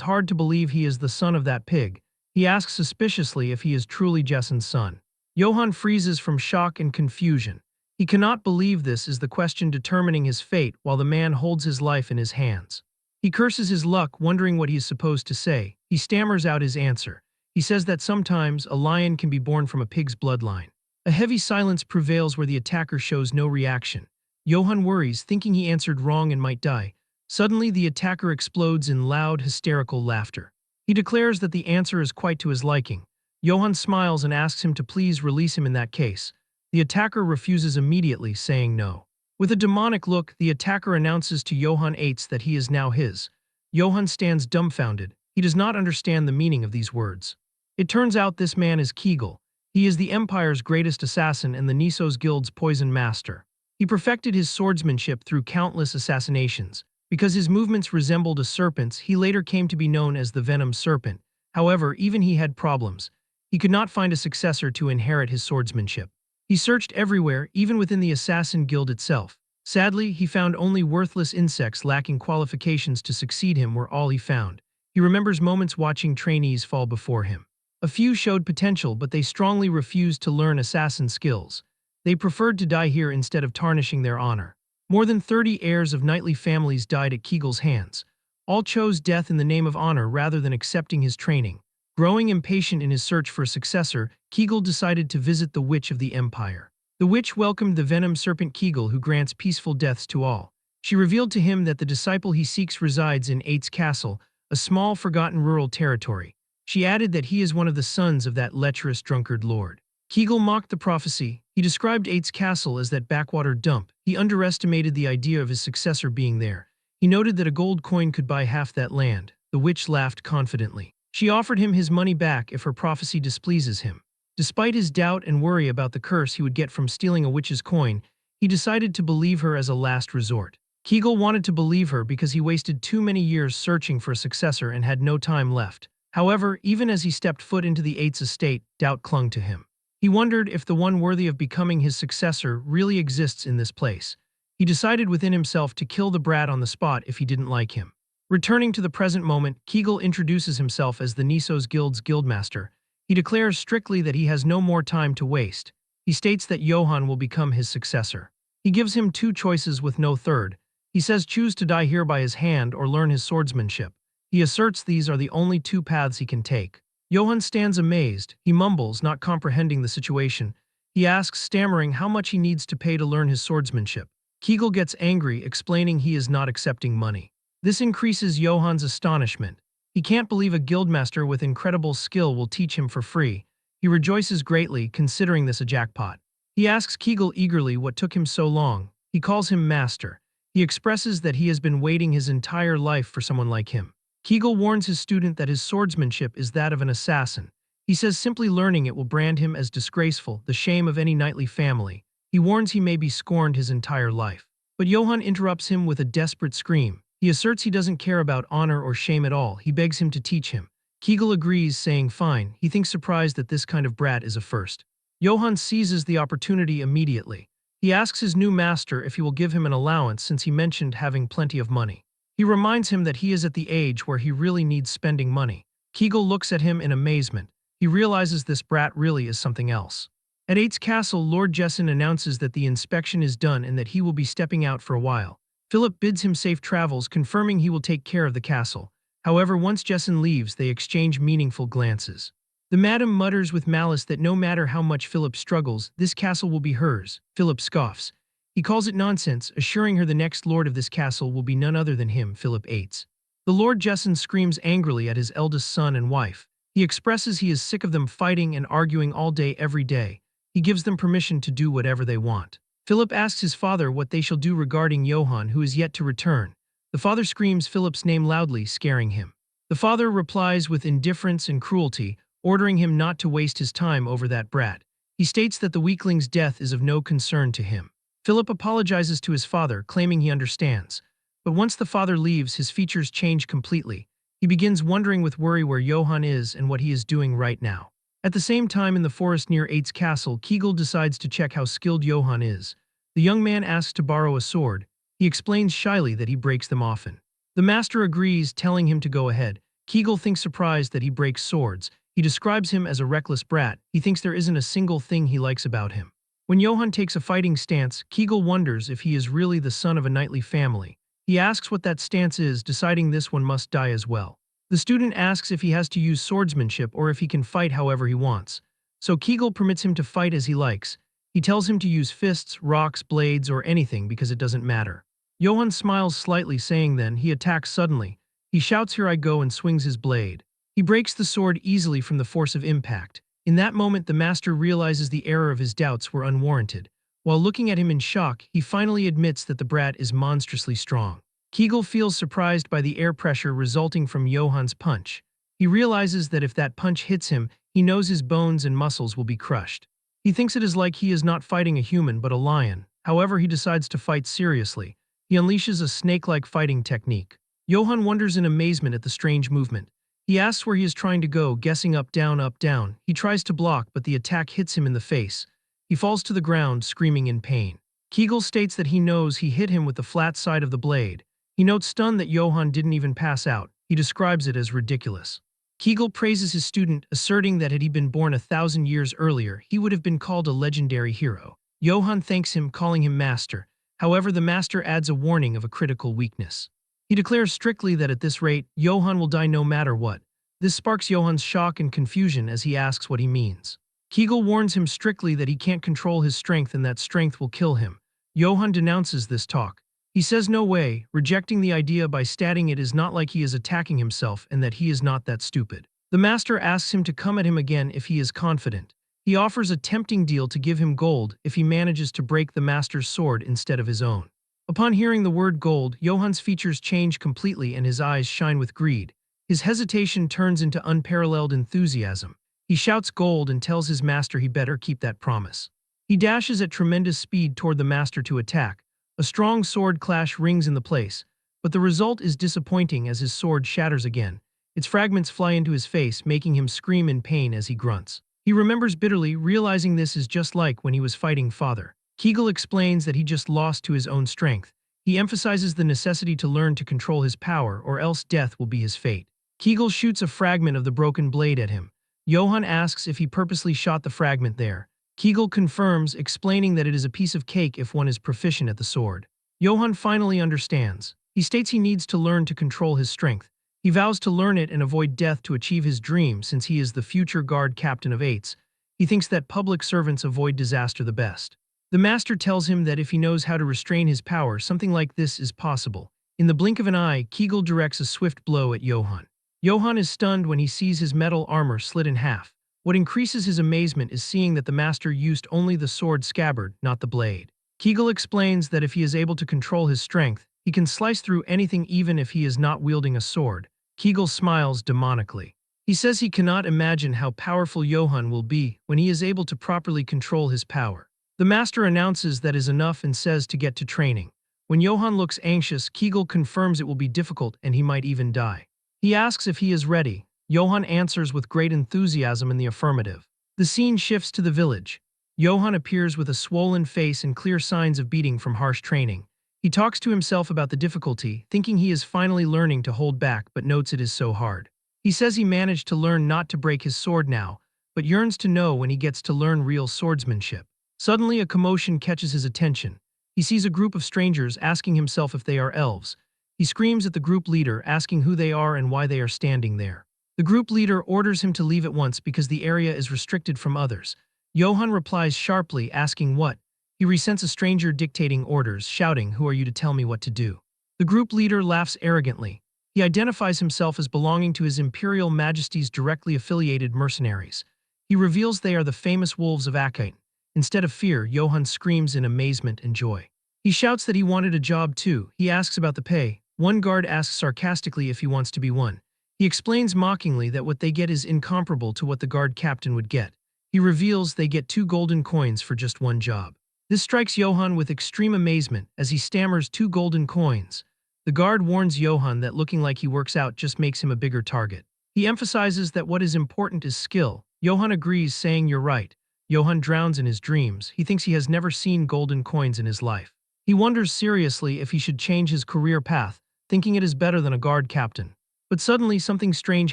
hard to believe he is the son of that pig. He asks suspiciously if he is truly Jessen's son. Johann freezes from shock and confusion. He cannot believe this is the question determining his fate while the man holds his life in his hands. He curses his luck, wondering what he is supposed to say. He stammers out his answer. He says that sometimes a lion can be born from a pig's bloodline. A heavy silence prevails where the attacker shows no reaction. Johann worries, thinking he answered wrong and might die. Suddenly, the attacker explodes in loud, hysterical laughter. He declares that the answer is quite to his liking. Johann smiles and asks him to please release him in that case. The attacker refuses immediately, saying no. With a demonic look, the attacker announces to Johann Eitz that he is now his. Johann stands dumbfounded. He does not understand the meaning of these words. It turns out this man is Kegel. He is the Empire's greatest assassin and the Nissos Guild's poison master. He perfected his swordsmanship through countless assassinations. Because his movements resembled a serpent's, he later came to be known as the Venom Serpent. However, even he had problems. He could not find a successor to inherit his swordsmanship. He searched everywhere, even within the Assassin Guild itself. Sadly, he found only worthless insects lacking qualifications to succeed him were all he found. He remembers moments watching trainees fall before him. A few showed potential, but they strongly refused to learn assassin skills. They preferred to die here instead of tarnishing their honor. More than 30 heirs of knightly families died at Kegel's hands. All chose death in the name of honor rather than accepting his training. Growing impatient in his search for a successor, Kegel decided to visit the Witch of the Empire. The witch welcomed the venom serpent Kegel, who grants peaceful deaths to all. She revealed to him that the disciple he seeks resides in Eitz Castle, a small, forgotten rural territory. She added that he is one of the sons of that lecherous drunkard lord. Kegel mocked the prophecy. He described Eitz Castle as that backwater dump. He underestimated the idea of his successor being there. He noted that a gold coin could buy half that land. The witch laughed confidently. She offered him his money back if her prophecy displeases him. Despite his doubt and worry about the curse he would get from stealing a witch's coin, he decided to believe her as a last resort. Kegel wanted to believe her because he wasted too many years searching for a successor and had no time left. However, even as he stepped foot into the Eitz estate, doubt clung to him. He wondered if the one worthy of becoming his successor really exists in this place. He decided within himself to kill the brat on the spot if he didn't like him. Returning to the present moment, Kegel introduces himself as the Nissos Guild's guildmaster. He declares strictly that he has no more time to waste. He states that Johann will become his successor. He gives him two choices with no third. He says choose to die here by his hand or learn his swordsmanship. He asserts these are the only two paths he can take. Johann stands amazed. He mumbles, not comprehending the situation. He asks, stammering, how much he needs to pay to learn his swordsmanship. Kegel gets angry, explaining he is not accepting money. This increases Johann's astonishment. He can't believe a guildmaster with incredible skill will teach him for free. He rejoices greatly, considering this a jackpot. He asks Kegel eagerly what took him so long. He calls him master. He expresses that he has been waiting his entire life for someone like him. Kegel warns his student that his swordsmanship is that of an assassin. He says simply learning it will brand him as disgraceful, the shame of any knightly family. He warns he may be scorned his entire life. But Johann interrupts him with a desperate scream. He asserts he doesn't care about honor or shame at all. He begs him to teach him. Kegel agrees, saying fine. He thinks surprised that this kind of brat is a first. Johann seizes the opportunity immediately. He asks his new master if he will give him an allowance since he mentioned having plenty of money. He reminds him that he is at the age where he really needs spending money. Kegel looks at him in amazement. He realizes this brat really is something else. At Eitz Castle, Lord Jessen announces that the inspection is done and that he will be stepping out for a while. Philip bids him safe travels, confirming he will take care of the castle. However, once Jessen leaves, they exchange meaningful glances. The madam mutters with malice that no matter how much Philip struggles, this castle will be hers. Philip scoffs. He calls it nonsense, assuring her the next lord of this castle will be none other than him, Philip Eitz. The Lord Jessen screams angrily at his eldest son and wife. He expresses he is sick of them fighting and arguing all day every day. He gives them permission to do whatever they want. Philip asks his father what they shall do regarding Johann, who is yet to return. The father screams Philip's name loudly, scaring him. The father replies with indifference and cruelty, ordering him not to waste his time over that brat. He states that the weakling's death is of no concern to him. Philip apologizes to his father, claiming he understands. But once the father leaves, his features change completely. He begins wondering with worry where Johann is and what he is doing right now. At the same time in the forest near Eight's castle, Kegel decides to check how skilled Johann is. The young man asks to borrow a sword. He explains shyly that he breaks them often. The master agrees, telling him to go ahead. Kegel thinks surprised that he breaks swords. He describes him as a reckless brat. He thinks there isn't a single thing he likes about him. When Johann takes a fighting stance, Kegel wonders if he is really the son of a knightly family. He asks what that stance is, deciding this one must die as well. The student asks if he has to use swordsmanship or if he can fight however he wants. So Kegel permits him to fight as he likes. He tells him to use fists, rocks, blades, or anything because it doesn't matter. Johann smiles slightly, saying then he attacks suddenly. He shouts, "Here I go," and swings his blade. He breaks the sword easily from the force of impact. In that moment, the master realizes the error of his doubts were unwarranted. While looking at him in shock, he finally admits that the brat is monstrously strong. Kegel feels surprised by the air pressure resulting from Johann's punch. He realizes that if that punch hits him, he knows his bones and muscles will be crushed. He thinks it is like he is not fighting a human but a lion. However, he decides to fight seriously. He unleashes a snake-like fighting technique. Johann wonders in amazement at the strange movement. He asks where he is trying to go, guessing up, down, up, down. He tries to block, but the attack hits him in the face. He falls to the ground, screaming in pain. Kegel states that he knows he hit him with the flat side of the blade. He notes stunned that Johann didn't even pass out. He describes it as ridiculous. Kegel praises his student, asserting that had he been born 1,000 years earlier, he would have been called a legendary hero. Johann thanks him, calling him master. However, the master adds a warning of a critical weakness. He declares strictly that at this rate, Johann will die no matter what. This sparks Johann's shock and confusion as he asks what he means. Kegel warns him strictly that he can't control his strength and that strength will kill him. Johann denounces this talk. He says no way, rejecting the idea by stating it is not like he is attacking himself and that he is not that stupid. The master asks him to come at him again if he is confident. He offers a tempting deal to give him gold if he manages to break the master's sword instead of his own. Upon hearing the word gold, Johann's features change completely and his eyes shine with greed. His hesitation turns into unparalleled enthusiasm. He shouts gold and tells his master he better keep that promise. He dashes at tremendous speed toward the master to attack. A strong sword clash rings in the place, but the result is disappointing as his sword shatters again. Its fragments fly into his face, making him scream in pain as he grunts. He remembers bitterly, realizing this is just like when he was fighting father. Kegel explains that he just lost to his own strength. He emphasizes the necessity to learn to control his power, or else death will be his fate. Kegel shoots a fragment of the broken blade at him. Johann asks if he purposely shot the fragment there. Kegel confirms, explaining that it is a piece of cake if one is proficient at the sword. Johann finally understands. He states he needs to learn to control his strength. He vows to learn it and avoid death to achieve his dream since he is the future guard captain of Eights. He thinks that public servants avoid disaster the best. The master tells him that if he knows how to restrain his power, something like this is possible. In the blink of an eye, Kegel directs a swift blow at Johann. Johann is stunned when he sees his metal armor slit in half. What increases his amazement is seeing that the master used only the sword scabbard, not the blade. Kegel explains that if he is able to control his strength, he can slice through anything even if he is not wielding a sword. Kegel smiles demonically. He says he cannot imagine how powerful Johann will be when he is able to properly control his power. The master announces that is enough and says to get to training. When Johann looks anxious, Kegel confirms it will be difficult and he might even die. He asks if he is ready. Johann answers with great enthusiasm in the affirmative. The scene shifts to the village. Johann appears with a swollen face and clear signs of beating from harsh training. He talks to himself about the difficulty, thinking he is finally learning to hold back but notes it is so hard. He says he managed to learn not to break his sword now, but yearns to know when he gets to learn real swordsmanship. Suddenly a commotion catches his attention. He sees a group of strangers, asking himself if they are elves. He screams at the group leader, asking who they are and why they are standing there. The group leader orders him to leave at once because the area is restricted from others. Johann replies sharply, asking what. He resents a stranger dictating orders, shouting, "Who are you to tell me what to do?" The group leader laughs arrogantly. He identifies himself as belonging to His Imperial Majesty's directly affiliated mercenaries. He reveals they are the famous wolves of Akite. Instead of fear, Johann screams in amazement and joy. He shouts that he wanted a job too. He asks about the pay. One guard asks sarcastically if he wants to be one. He explains mockingly that what they get is incomparable to what the guard captain would get. He reveals they get 2 golden coins for just one job. This strikes Johann with extreme amazement as he stammers 2 golden coins. The guard warns Johann that looking like he works out just makes him a bigger target. He emphasizes that what is important is skill. Johann agrees, saying you're right. Johann drowns in his dreams. He thinks he has never seen golden coins in his life. He wonders seriously if he should change his career path, thinking it is better than a guard captain. But suddenly something strange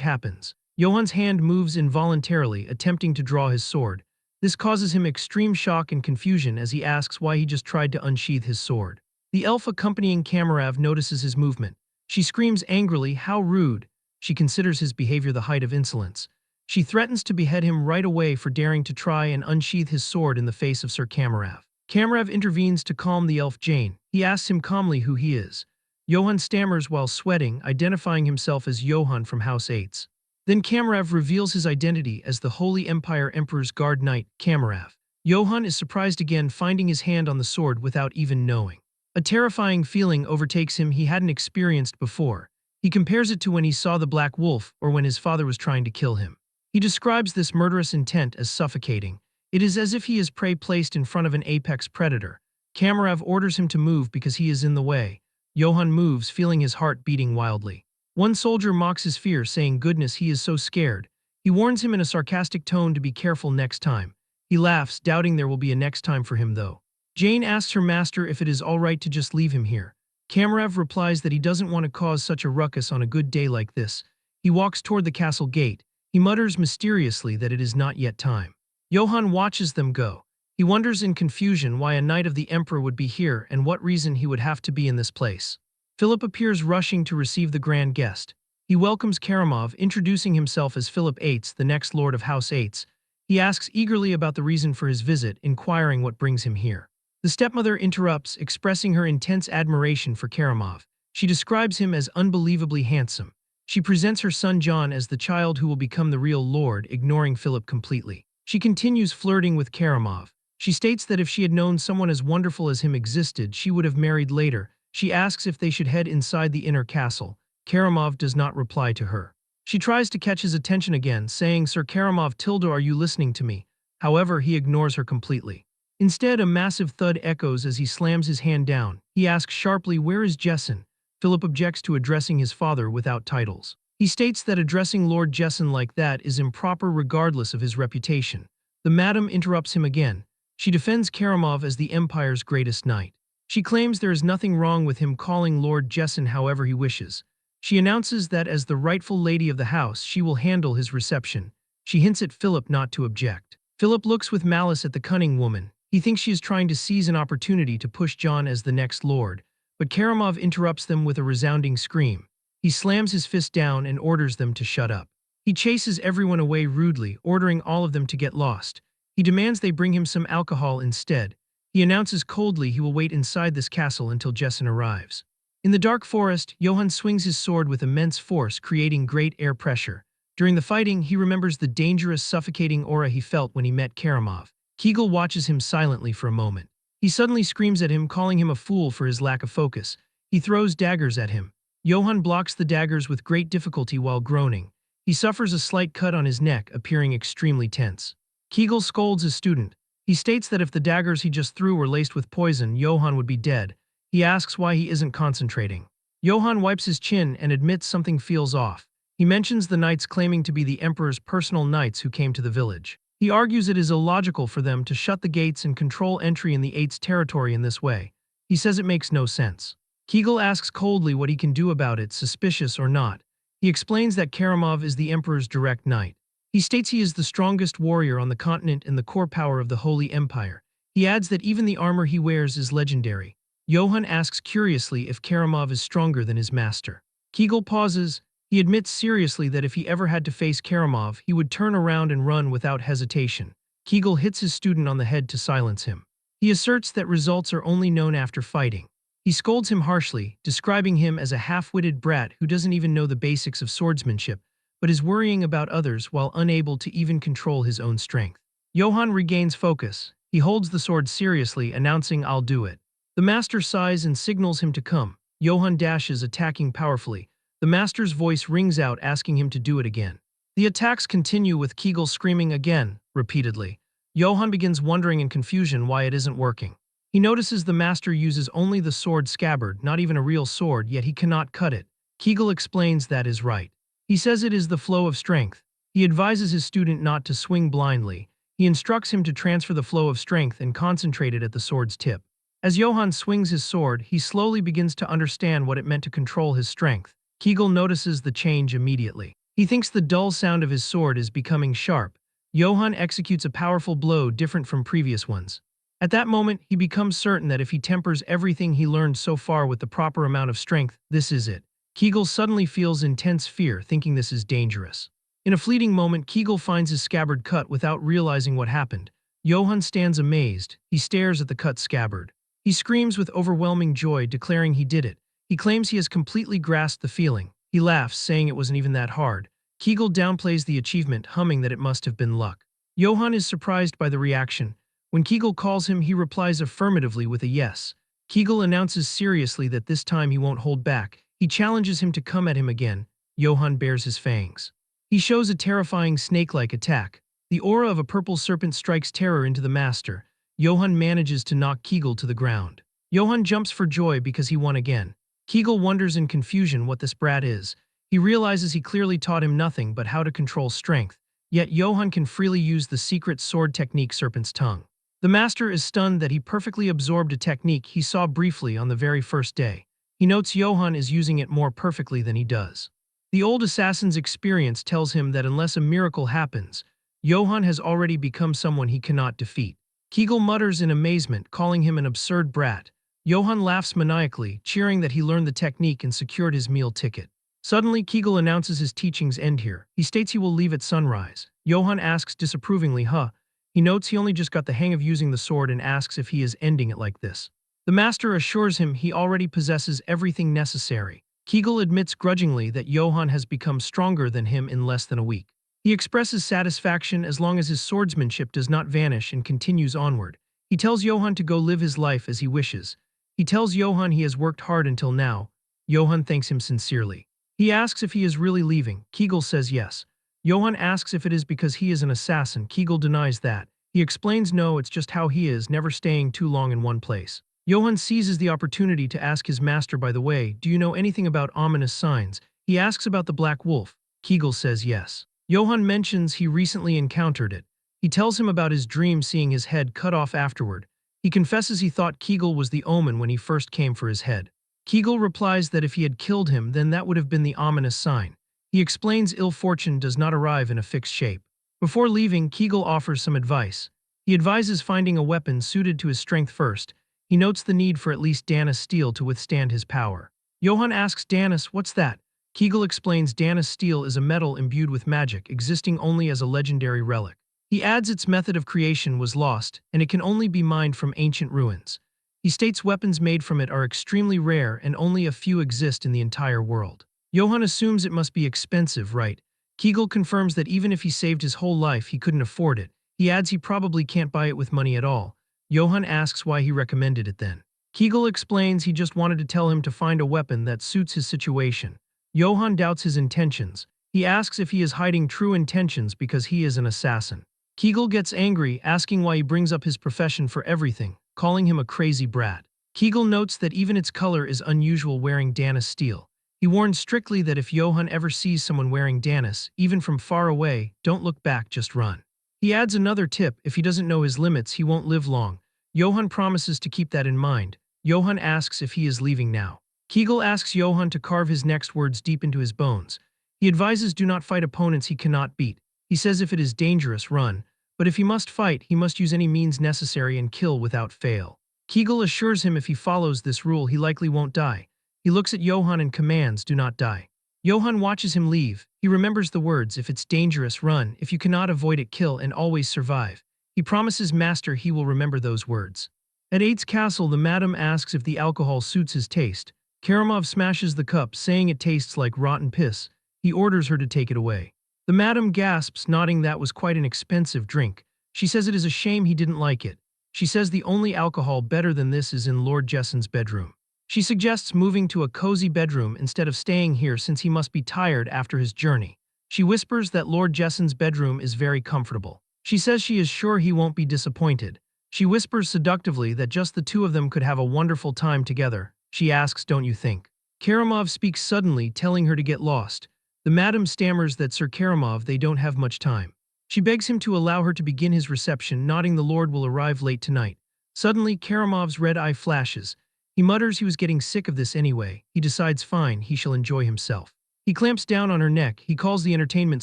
happens. Johann's hand moves involuntarily, attempting to draw his sword. This causes him extreme shock and confusion as he asks why he just tried to unsheath his sword. The elf accompanying Kamarav notices his movement. She screams angrily, "How rude!" She considers his behavior the height of insolence. She threatens to behead him right away for daring to try and unsheath his sword in the face of Sir Kamarav. Kamarav intervenes to calm the elf Jane. He asks him calmly who he is. Johann stammers while sweating, identifying himself as Johann from House 8. Then Kamarav reveals his identity as the Holy Empire Emperor's Guard Knight, Kamarav. Johann is surprised again, finding his hand on the sword without even knowing. A terrifying feeling overtakes him he hadn't experienced before. He compares it to when he saw the Black Wolf or when his father was trying to kill him. He describes this murderous intent as suffocating. It is as if he is prey placed in front of an apex predator. Kamarav orders him to move because he is in the way. Johann moves, feeling his heart beating wildly. One soldier mocks his fear, saying, "Goodness, he is so scared." He warns him in a sarcastic tone to be careful next time. He laughs, doubting there will be a next time for him though. Jane asks her master if it is all right to just leave him here. Kamarav replies that he doesn't want to cause such a ruckus on a good day like this. He walks toward the castle gate. He mutters mysteriously that it is not yet time. Johann watches them go. He wonders in confusion why a knight of the emperor would be here and what reason he would have to be in this place. Philip appears rushing to receive the grand guest. He welcomes Karamov, introducing himself as Philip VIII, the next lord of House 8. He asks eagerly about the reason for his visit, inquiring what brings him here. The stepmother interrupts, expressing her intense admiration for Karamov. She describes him as unbelievably handsome. She presents her son John as the child who will become the real lord, ignoring Philip completely. She continues flirting with Karamov. She states that if she had known someone as wonderful as him existed, she would have married later. She asks if they should head inside the inner castle. Karamov does not reply to her. She tries to catch his attention again, saying, "Sir Karamov, are you listening to me?" However, he ignores her completely. Instead, a massive thud echoes as he slams his hand down. He asks sharply, "Where is Jessen?" Philip objects to addressing his father without titles. He states that addressing Lord Jessen like that is improper regardless of his reputation. The madam interrupts him again. She defends Karamov as the Empire's greatest knight. She claims there is nothing wrong with him calling Lord Jessen however he wishes. She announces that as the rightful lady of the house, she will handle his reception. She hints at Philip not to object. Philip looks with malice at the cunning woman. He thinks she is trying to seize an opportunity to push John as the next lord, but Karamov interrupts them with a resounding scream. He slams his fist down and orders them to shut up. He chases everyone away rudely, ordering all of them to get lost. He demands they bring him some alcohol instead. He announces coldly he will wait inside this castle until Jessen arrives. In the dark forest, Johann swings his sword with immense force, creating great air pressure. During the fighting, he remembers the dangerous, suffocating aura he felt when he met Karamov. Kegel watches him silently for a moment. He suddenly screams at him, calling him a fool for his lack of focus. He throws daggers at him. Johann blocks the daggers with great difficulty while groaning. He suffers a slight cut on his neck, appearing extremely tense. Kegel scolds his student. He states that if the daggers he just threw were laced with poison, Johann would be dead. He asks why he isn't concentrating. Johann wipes his chin and admits something feels off. He mentions the knights claiming to be the emperor's personal knights who came to the village. He argues it is illogical for them to shut the gates and control entry in the Eight's territory in this way. He says it makes no sense. Kegel asks coldly what he can do about it, suspicious or not. He explains that Karamov is the emperor's direct knight. He states he is the strongest warrior on the continent and the core power of the Holy Empire. He adds that even the armor he wears is legendary. Johann asks curiously if Karamov is stronger than his master. Kegel pauses. He admits seriously that if he ever had to face Karamov, he would turn around and run without hesitation. Kegel hits his student on the head to silence him. He asserts that results are only known after fighting. He scolds him harshly, describing him as a half-witted brat who doesn't even know the basics of swordsmanship, but is worrying about others while unable to even control his own strength. Johann regains focus. He holds the sword seriously, announcing, "I'll do it." The master sighs and signals him to come. Johann dashes, attacking powerfully. The master's voice rings out, asking him to do it again. The attacks continue with Kegel screaming again, repeatedly. Johann begins wondering in confusion why it isn't working. He notices the master uses only the sword scabbard, not even a real sword, yet he cannot cut it. Kegel explains that is right. He says it is the flow of strength. He advises his student not to swing blindly. He instructs him to transfer the flow of strength and concentrate it at the sword's tip. As Johann swings his sword, he slowly begins to understand what it meant to control his strength. Kegel notices the change immediately. He thinks the dull sound of his sword is becoming sharp. Johann executes a powerful blow different from previous ones. At that moment, he becomes certain that if he tempers everything he learned so far with the proper amount of strength, this is it. Kegel suddenly feels intense fear, thinking this is dangerous. In a fleeting moment, Kegel finds his scabbard cut without realizing what happened. Johann stands amazed. He stares at the cut scabbard. He screams with overwhelming joy, declaring he did it. He claims he has completely grasped the feeling. He laughs, saying it wasn't even that hard. Kegel downplays the achievement, humming that it must have been luck. Johann is surprised by the reaction. When Kegel calls him, he replies affirmatively with a yes. Kegel announces seriously that this time he won't hold back. He challenges him to come at him again. Johann bares his fangs. He shows a terrifying snake-like attack. The aura of a purple serpent strikes terror into the master. Johann manages to knock Kegel to the ground. Johann jumps for joy because he won again. Kegel wonders in confusion what this brat is. He realizes he clearly taught him nothing but how to control strength, yet Johann can freely use the secret sword technique Serpent's Tongue. The master is stunned that he perfectly absorbed a technique he saw briefly on the very first day. He notes Johann is using it more perfectly than he does. The old assassin's experience tells him that unless a miracle happens, Johann has already become someone he cannot defeat. Kegel mutters in amazement, calling him an absurd brat. Johann laughs maniacally, cheering that he learned the technique and secured his meal ticket. Suddenly, Kegel announces his teachings end here. He states he will leave at sunrise. Johann asks disapprovingly, huh? He notes he only just got the hang of using the sword and asks if he is ending it like this. The master assures him he already possesses everything necessary. Kegel admits grudgingly that Johann has become stronger than him in less than a week. He expresses satisfaction as long as his swordsmanship does not vanish and continues onward. He tells Johann to go live his life as he wishes. He tells Johann he has worked hard until now. Johann thanks him sincerely. He asks if he is really leaving. Kegel says yes. Johann asks if it is because he is an assassin. Kegel denies that. He explains no, it's just how he is, never staying too long in one place. Johann seizes the opportunity to ask his master, by the way, do you know anything about ominous signs? He asks about the black wolf. Kegel says yes. Johann mentions he recently encountered it. He tells him about his dream seeing his head cut off afterward. He confesses he thought Kegel was the omen when he first came for his head. Kegel replies that if he had killed him, then that would have been the ominous sign. He explains ill fortune does not arrive in a fixed shape. Before leaving, Kegel offers some advice. He advises finding a weapon suited to his strength first. He notes the need for at least Danis steel to withstand his power. Johann asks Danis, what's that? Kegel explains Danis steel is a metal imbued with magic, existing only as a legendary relic. He adds its method of creation was lost, and it can only be mined from ancient ruins. He states weapons made from it are extremely rare and only a few exist in the entire world. Johann assumes it must be expensive, right? Kegel confirms that even if he saved his whole life, he couldn't afford it. He adds he probably can't buy it with money at all. Johann asks why he recommended it then. Kegel explains he just wanted to tell him to find a weapon that suits his situation. Johann doubts his intentions. He asks if he is hiding true intentions because he is an assassin. Kegel gets angry, asking why he brings up his profession for everything, calling him a crazy brat. Kegel notes that even its color is unusual wearing Danis steel. He warns strictly that if Johann ever sees someone wearing Danis, even from far away, don't look back, just run. He adds another tip, if he doesn't know his limits, he won't live long. Johann promises to keep that in mind. Johann asks if he is leaving now. Kegel asks Johann to carve his next words deep into his bones. He advises do not fight opponents he cannot beat. He says if it is dangerous, run. But if he must fight, he must use any means necessary and kill without fail. Kegel assures him if he follows this rule, he likely won't die. He looks at Johann and commands, do not die. Johann watches him leave. He remembers the words, if it's dangerous, run. If you cannot avoid it, kill, and always survive. He promises Master he will remember those words. At Eight's castle, the madam asks if the alcohol suits his taste. Karamov smashes the cup, saying it tastes like rotten piss. He orders her to take it away. The madam gasps, nodding that was quite an expensive drink. She says it is a shame he didn't like it. She says the only alcohol better than this is in Lord Jesson's bedroom. She suggests moving to a cozy bedroom instead of staying here since he must be tired after his journey. She whispers that Lord Jesson's bedroom is very comfortable. She says she is sure he won't be disappointed. She whispers seductively that just the two of them could have a wonderful time together. She asks, don't you think? Karamov speaks suddenly, telling her to get lost. The madam stammers that Sir Karamov they don't have much time. She begs him to allow her to begin his reception, nodding the lord will arrive late tonight. Suddenly, Karamov's red eye flashes. He mutters he was getting sick of this anyway. He decides fine, he shall enjoy himself. He clamps down on her neck. He calls the entertainment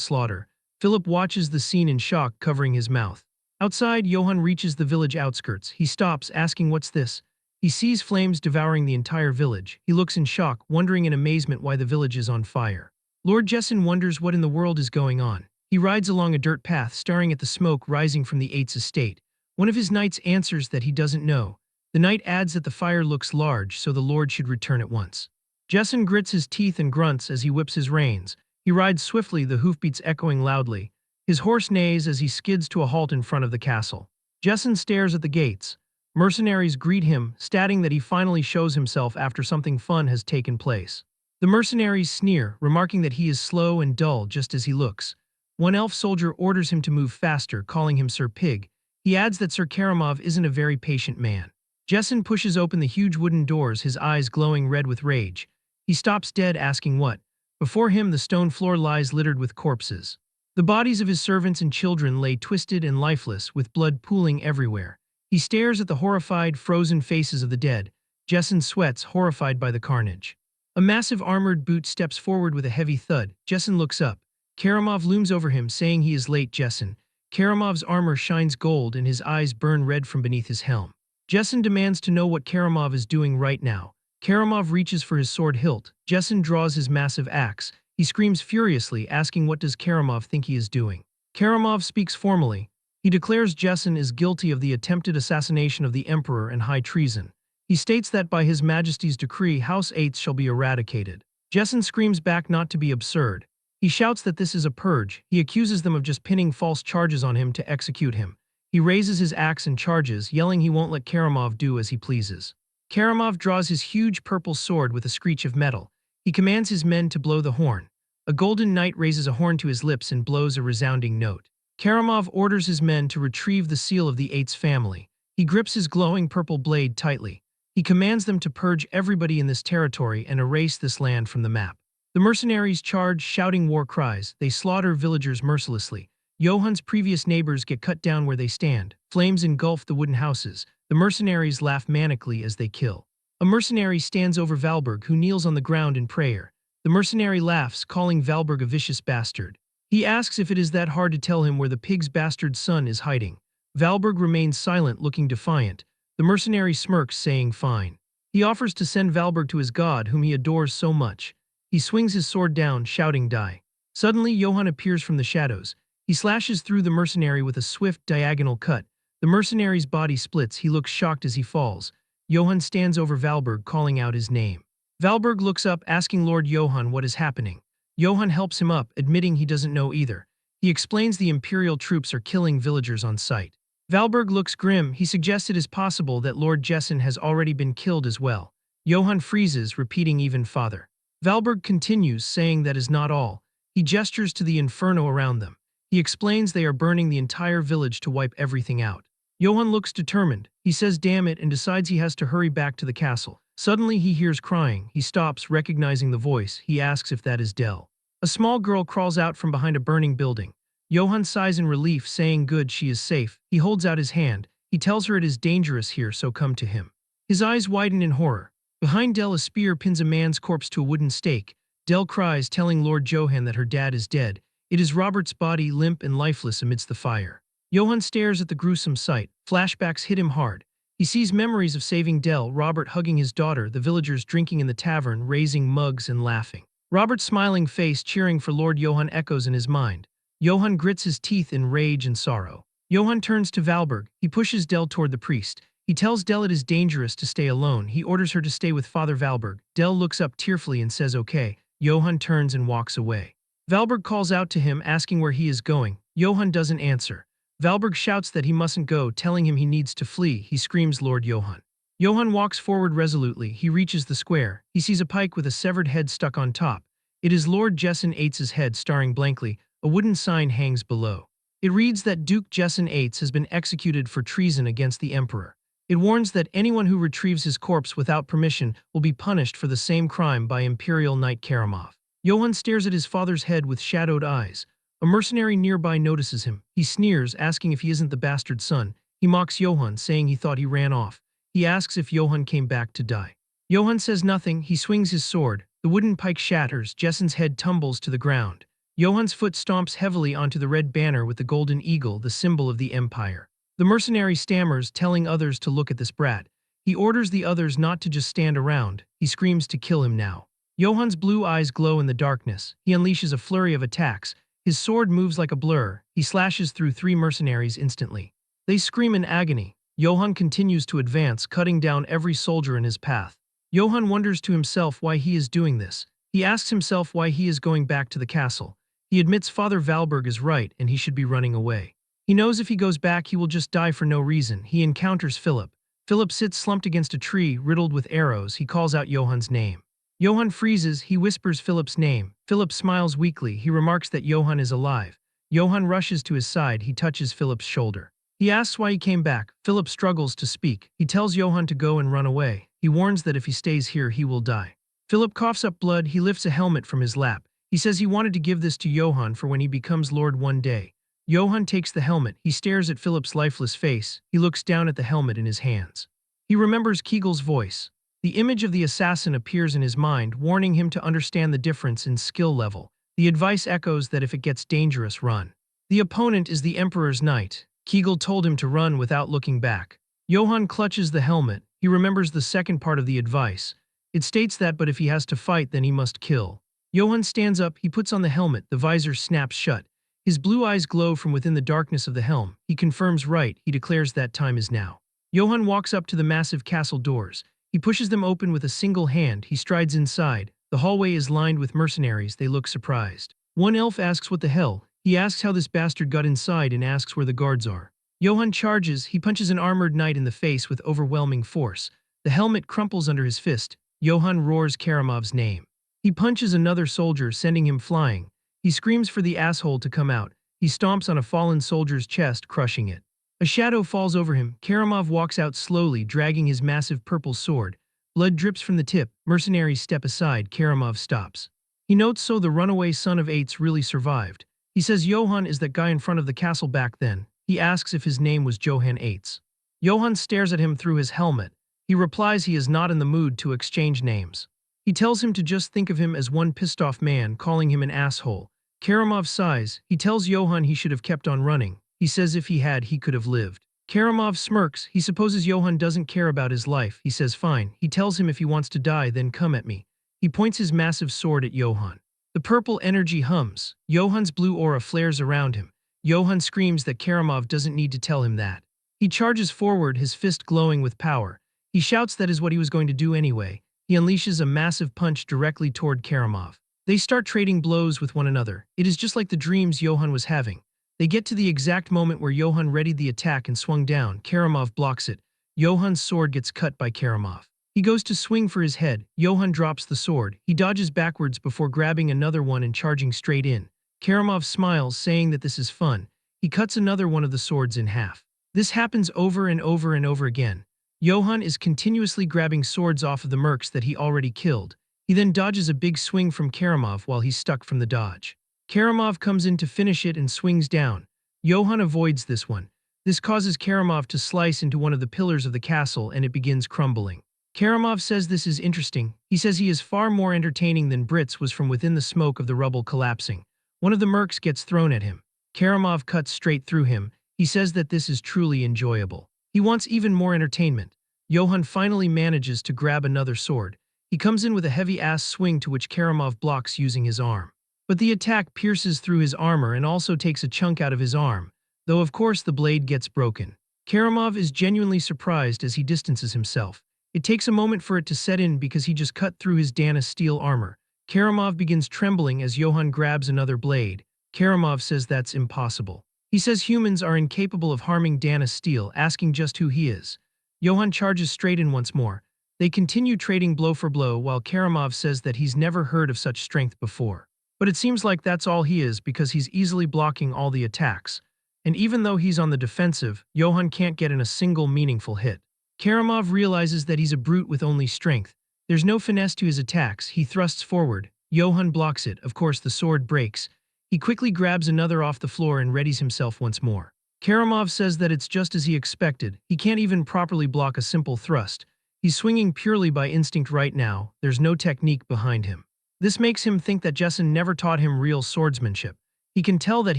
slaughter. Philip watches the scene in shock, covering his mouth. Outside, Johann reaches the village outskirts. He stops, asking what's this? He sees flames devouring the entire village. He looks in shock, wondering in amazement why the village is on fire. Lord Jessen wonders what in the world is going on. He rides along a dirt path, staring at the smoke rising from the Eight's estate. One of his knights answers that he doesn't know. The knight adds that the fire looks large, so the lord should return at once. Jessen grits his teeth and grunts as he whips his reins. He rides swiftly, the hoofbeats echoing loudly. His horse neighs as he skids to a halt in front of the castle. Jessen stares at the gates. Mercenaries greet him, stating that he finally shows himself after something fun has taken place. The mercenaries sneer, remarking that he is slow and dull just as he looks. One elf soldier orders him to move faster, calling him Sir Pig. He adds that Sir Karamov isn't a very patient man. Jessen pushes open the huge wooden doors, his eyes glowing red with rage. He stops dead, asking what. Before him, the stone floor lies littered with corpses. The bodies of his servants and children lay twisted and lifeless, with blood pooling everywhere. He stares at the horrified, frozen faces of the dead. Jessen sweats, horrified by the carnage. A massive armored boot steps forward with a heavy thud. Jessen looks up. Karamov looms over him, saying he is late. Jessen. Karamov's armor shines gold and his eyes burn red from beneath his helm. Jessen demands to know what Karamov is doing right now. Karamov reaches for his sword hilt. Jessen draws his massive axe. He screams furiously, asking what does Karamov think he is doing. Karamov speaks formally. He declares Jessen is guilty of the attempted assassination of the emperor and high treason. He states that by His Majesty's decree, House Eights shall be eradicated. Jessen screams back not to be absurd. He shouts that this is a purge. He accuses them of just pinning false charges on him to execute him. He raises his axe and charges, yelling he won't let Karamov do as he pleases. Karamov draws his huge purple sword with a screech of metal. He commands his men to blow the horn. A golden knight raises a horn to his lips and blows a resounding note. Karamov orders his men to retrieve the seal of the Eight's family. He grips his glowing purple blade tightly. He commands them to purge everybody in this territory and erase this land from the map. The mercenaries charge, shouting war cries. They slaughter villagers mercilessly. Johann's previous neighbors get cut down where they stand. Flames engulf the wooden houses. The mercenaries laugh manically as they kill. A mercenary stands over Valberg, who kneels on the ground in prayer. The mercenary laughs, calling Valberg a vicious bastard. He asks if it is that hard to tell him where the pig's bastard son is hiding. Valberg remains silent, looking defiant. The mercenary smirks, saying fine. He offers to send Valberg to his god, whom he adores so much. He swings his sword down, shouting die. Suddenly, Johann appears from the shadows. He slashes through the mercenary with a swift, diagonal cut. The mercenary's body splits. He looks shocked as he falls. Johann stands over Valberg, calling out his name. Valberg looks up, asking Lord Johann what is happening. Johann helps him up, admitting he doesn't know either. He explains the imperial troops are killing villagers on sight. Valberg looks grim. He suggests it is possible that Lord Jessen has already been killed as well. Johann freezes, repeating even father. Valberg continues, saying that is not all. He gestures to the inferno around them. He explains they are burning the entire village to wipe everything out. Johann looks determined. He says damn it and decides he has to hurry back to the castle. Suddenly he hears crying. He stops, recognizing the voice. He asks if that is Dell. A small girl crawls out from behind a burning building. Johann sighs in relief, saying good, she is safe. He holds out his hand. He tells her it is dangerous here, so come to him. His eyes widen in horror. Behind Dell, a spear pins a man's corpse to a wooden stake. Dell cries, telling Lord Johann that her dad is dead. It is Robert's body, limp and lifeless amidst the fire. Johann stares at the gruesome sight. Flashbacks hit him hard. He sees memories of saving Dell, Robert hugging his daughter, the villagers drinking in the tavern, raising mugs and laughing. Robert's smiling face cheering for Lord Johann echoes in his mind. Johann grits his teeth in rage and sorrow. Johann turns to Valberg. He pushes Dell toward the priest. He tells Dell it is dangerous to stay alone. He orders her to stay with Father Valberg. Dell looks up tearfully and says okay. Johann turns and walks away. Valberg calls out to him, asking where he is going. Johann doesn't answer. Valberg shouts that he mustn't go, telling him he needs to flee. He screams Lord Johann. Johann walks forward resolutely. He reaches the square. He sees a pike with a severed head stuck on top. It is Lord Jessen Eights' head staring blankly. A wooden sign hangs below. It reads that Duke Jessen Eights has been executed for treason against the emperor. It warns that anyone who retrieves his corpse without permission will be punished for the same crime by Imperial Knight Karamov. Johann stares at his father's head with shadowed eyes. A mercenary nearby notices him. He sneers, asking if he isn't the bastard son. He mocks Johann, saying he thought he ran off. He asks if Johann came back to die. Johann says nothing. He swings his sword. The wooden pike shatters. Jessen's head tumbles to the ground. Johann's foot stomps heavily onto the red banner with the golden eagle, the symbol of the empire. The mercenary stammers, telling others to look at this brat. He orders the others not to just stand around. He screams to kill him now. Johann's blue eyes glow in the darkness. He unleashes a flurry of attacks. His sword moves like a blur. He slashes through 3 mercenaries instantly. They scream in agony. Johann continues to advance, cutting down every soldier in his path. Johann wonders to himself why he is doing this. He asks himself why he is going back to the castle. He admits Father Valberg is right and he should be running away. He knows if he goes back he will just die for no reason. He encounters Philip. Philip sits slumped against a tree, riddled with arrows. He calls out Johann's name. Johann freezes. He whispers Philip's name. Philip smiles weakly. He remarks that Johann is alive. Johann rushes to his side. He touches Philip's shoulder. He asks why he came back. Philip struggles to speak. He tells Johann to go and run away. He warns that if he stays here he will die. Philip coughs up blood. He lifts a helmet from his lap. He says he wanted to give this to Johann for when he becomes Lord one day. Johann takes the helmet. He stares at Philip's lifeless face. He looks down at the helmet in his hands. He remembers Kegel's voice. The image of the assassin appears in his mind, warning him to understand the difference in skill level. The advice echoes that if it gets dangerous, run. The opponent is the Emperor's knight. Kegel told him to run without looking back. Johann clutches the helmet. He remembers the second part of the advice. It states that but if he has to fight then he must kill. Johann stands up. He puts on the helmet. The visor snaps shut. His blue eyes glow from within the darkness of the helm. He confirms right. He declares that time is now. Johann walks up to the massive castle doors. He pushes them open with a single hand. He strides inside. The hallway is lined with mercenaries. They look surprised. One elf asks what the hell. He asks how this bastard got inside and asks where the guards are. Johann charges. He punches an armored knight in the face with overwhelming force. The helmet crumples under his fist. Johann roars Karamov's name. He punches another soldier, sending him flying. He screams for the asshole to come out. He stomps on a fallen soldier's chest, crushing it. A shadow falls over him. Karamov walks out slowly, dragging his massive purple sword. Blood drips from the tip. Mercenaries step aside. Karamov stops. He notes so the runaway son of Eights really survived. He says Johann is that guy in front of the castle back then. He asks if his name was Johann Eights. Johann stares at him through his helmet. He replies he is not in the mood to exchange names. He tells him to just think of him as one pissed-off man, calling him an asshole. Karamov sighs. He tells Johann he should have kept on running. He says if he had, he could have lived. Karamov smirks. He supposes Johann doesn't care about his life. He says fine. He tells him if he wants to die, then come at me. He points his massive sword at Johann. The purple energy hums. Johann's blue aura flares around him. Johann screams that Karamov doesn't need to tell him that. He charges forward, his fist glowing with power. He shouts that is what he was going to do anyway. He unleashes a massive punch directly toward Karamov. They start trading blows with one another. It is just like the dreams Johann was having. They get to the exact moment where Johann readied the attack and swung down. Karamov blocks it. Johann's sword gets cut by Karamov. He goes to swing for his head. Johann drops the sword. He dodges backwards before grabbing another one and charging straight in. Karamov smiles, saying that this is fun. He cuts another one of the swords in half. This happens over and over and over again. Johann is continuously grabbing swords off of the mercs that he already killed. He then dodges a big swing from Karamov while he's stuck from the dodge. Karamov comes in to finish it and swings down. Johann avoids this one. This causes Karamov to slice into one of the pillars of the castle and it begins crumbling. Karamov says this is interesting. He says he is far more entertaining than Brits was from within the smoke of the rubble collapsing. One of the mercs gets thrown at him. Karamov cuts straight through him. He says that this is truly enjoyable. He wants even more entertainment. Johann finally manages to grab another sword. He comes in with a heavy-ass swing to which Karamov blocks using his arm. But the attack pierces through his armor and also takes a chunk out of his arm, though of course the blade gets broken. Karamov is genuinely surprised as he distances himself. It takes a moment for it to set in because he just cut through his Dana steel armor. Karamov begins trembling as Johann grabs another blade. Karamov says that's impossible. He says humans are incapable of harming Dana steel, asking just who he is. Johann charges straight in once more. They continue trading blow for blow while Karamov says that he's never heard of such strength before. But it seems like that's all he is because he's easily blocking all the attacks. And even though he's on the defensive, Johann can't get in a single meaningful hit. Karamov realizes that he's a brute with only strength. There's no finesse to his attacks. He thrusts forward. Johann blocks it. Of course, the sword breaks. He quickly grabs another off the floor and readies himself once more. Karamov says that it's just as he expected. He can't even properly block a simple thrust. He's swinging purely by instinct right now. There's no technique behind him. This makes him think that Jessen never taught him real swordsmanship. He can tell that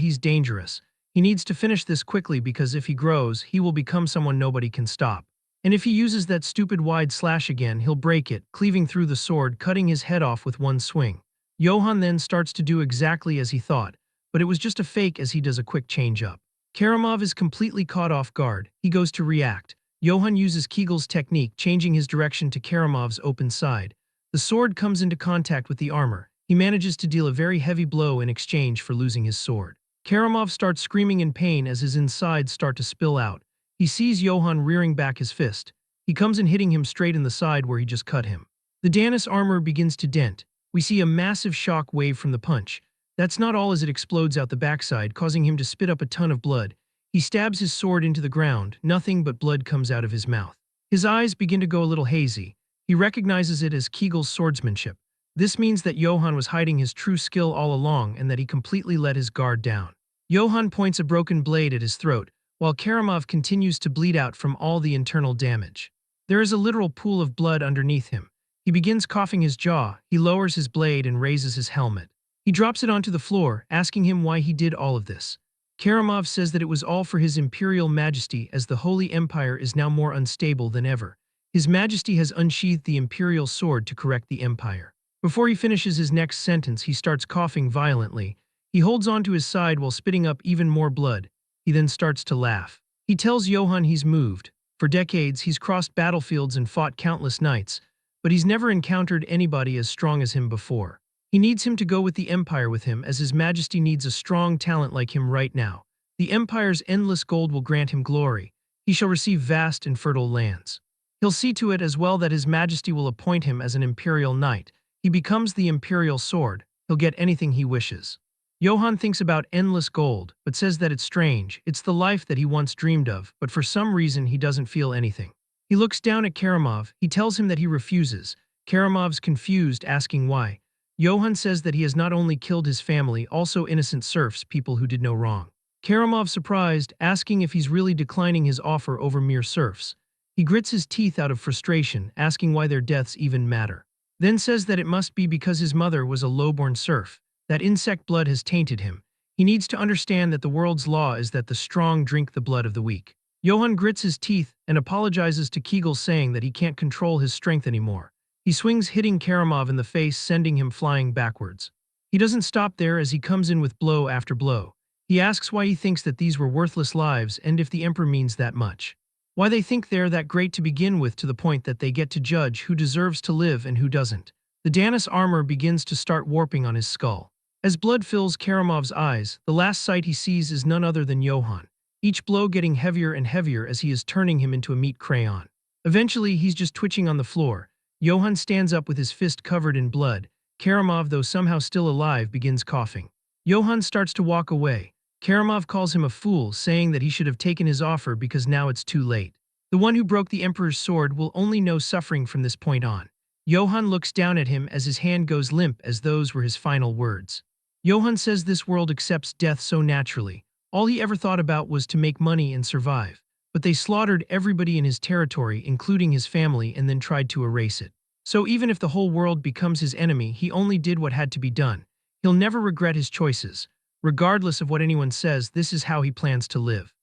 he's dangerous. He needs to finish this quickly because if he grows, he will become someone nobody can stop. And if he uses that stupid wide slash again, he'll break it, cleaving through the sword, cutting his head off with one swing. Johann then starts to do exactly as he thought, but it was just a fake as he does a quick change-up. Karamov is completely caught off guard. He goes to react. Johann uses Kegel's technique, changing his direction to Karamov's open side. The sword comes into contact with the armor. He manages to deal a very heavy blow in exchange for losing his sword. Karamov starts screaming in pain as his insides start to spill out. He sees Johann rearing back his fist. He comes in hitting him straight in the side where he just cut him. The Danis armor begins to dent. We see a massive shock wave from the punch. That's not all as it explodes out the backside, causing him to spit up a ton of blood. He stabs his sword into the ground. Nothing but blood comes out of his mouth. His eyes begin to go a little hazy. He recognizes it as Kegel's swordsmanship. This means that Johann was hiding his true skill all along and that he completely let his guard down. Johann points a broken blade at his throat, while Karamov continues to bleed out from all the internal damage. There is a literal pool of blood underneath him. He begins coughing his jaw. He lowers his blade and raises his helmet. He drops it onto the floor, asking him why he did all of this. Karamov says that it was all for his imperial majesty, as the Holy Empire is now more unstable than ever. His Majesty has unsheathed the imperial sword to correct the empire. Before he finishes his next sentence, he starts coughing violently. He holds onto his side while spitting up even more blood. He then starts to laugh. He tells Johann he's moved. For decades, he's crossed battlefields and fought countless knights, but he's never encountered anybody as strong as him before. He needs him to go with the Empire with him, as His Majesty needs a strong talent like him right now. The Empire's endless gold will grant him glory. He shall receive vast and fertile lands. He'll see to it as well that His Majesty will appoint him as an imperial knight. He becomes the imperial sword. He'll get anything he wishes. Johann thinks about endless gold, but says that it's strange. It's the life that he once dreamed of, but for some reason he doesn't feel anything. He looks down at Karamov. He tells him that he refuses. Karamov's confused, asking why. Johann says that he has not only killed his family, also innocent serfs, people who did no wrong. Karamov surprised, asking if he's really declining his offer over mere serfs. He grits his teeth out of frustration, asking why their deaths even matter. Then says that it must be because his mother was a low-born serf, that insect blood has tainted him. He needs to understand that the world's law is that the strong drink the blood of the weak. Johann grits his teeth and apologizes to Kegel, saying that he can't control his strength anymore. He swings, hitting Karamov in the face, sending him flying backwards. He doesn't stop there as he comes in with blow after blow. He asks why he thinks that these were worthless lives and if the Emperor means that much. Why they think they're that great to begin with, to the point that they get to judge who deserves to live and who doesn't. The Danis armor begins to start warping on his skull. As blood fills Karamov's eyes, the last sight he sees is none other than Johann. Each blow getting heavier and heavier as he is turning him into a meat crayon. Eventually, he's just twitching on the floor. Johann stands up with his fist covered in blood. Karamov, though somehow still alive, begins coughing. Johann starts to walk away. Karamov calls him a fool, saying that he should have taken his offer because now it's too late. The one who broke the Emperor's sword will only know suffering from this point on. Johann looks down at him as his hand goes limp, as those were his final words. Johann says this world accepts death so naturally. All he ever thought about was to make money and survive. But they slaughtered everybody in his territory, including his family, and then tried to erase it. So even if the whole world becomes his enemy, he only did what had to be done. He'll never regret his choices. Regardless of what anyone says, this is how he plans to live.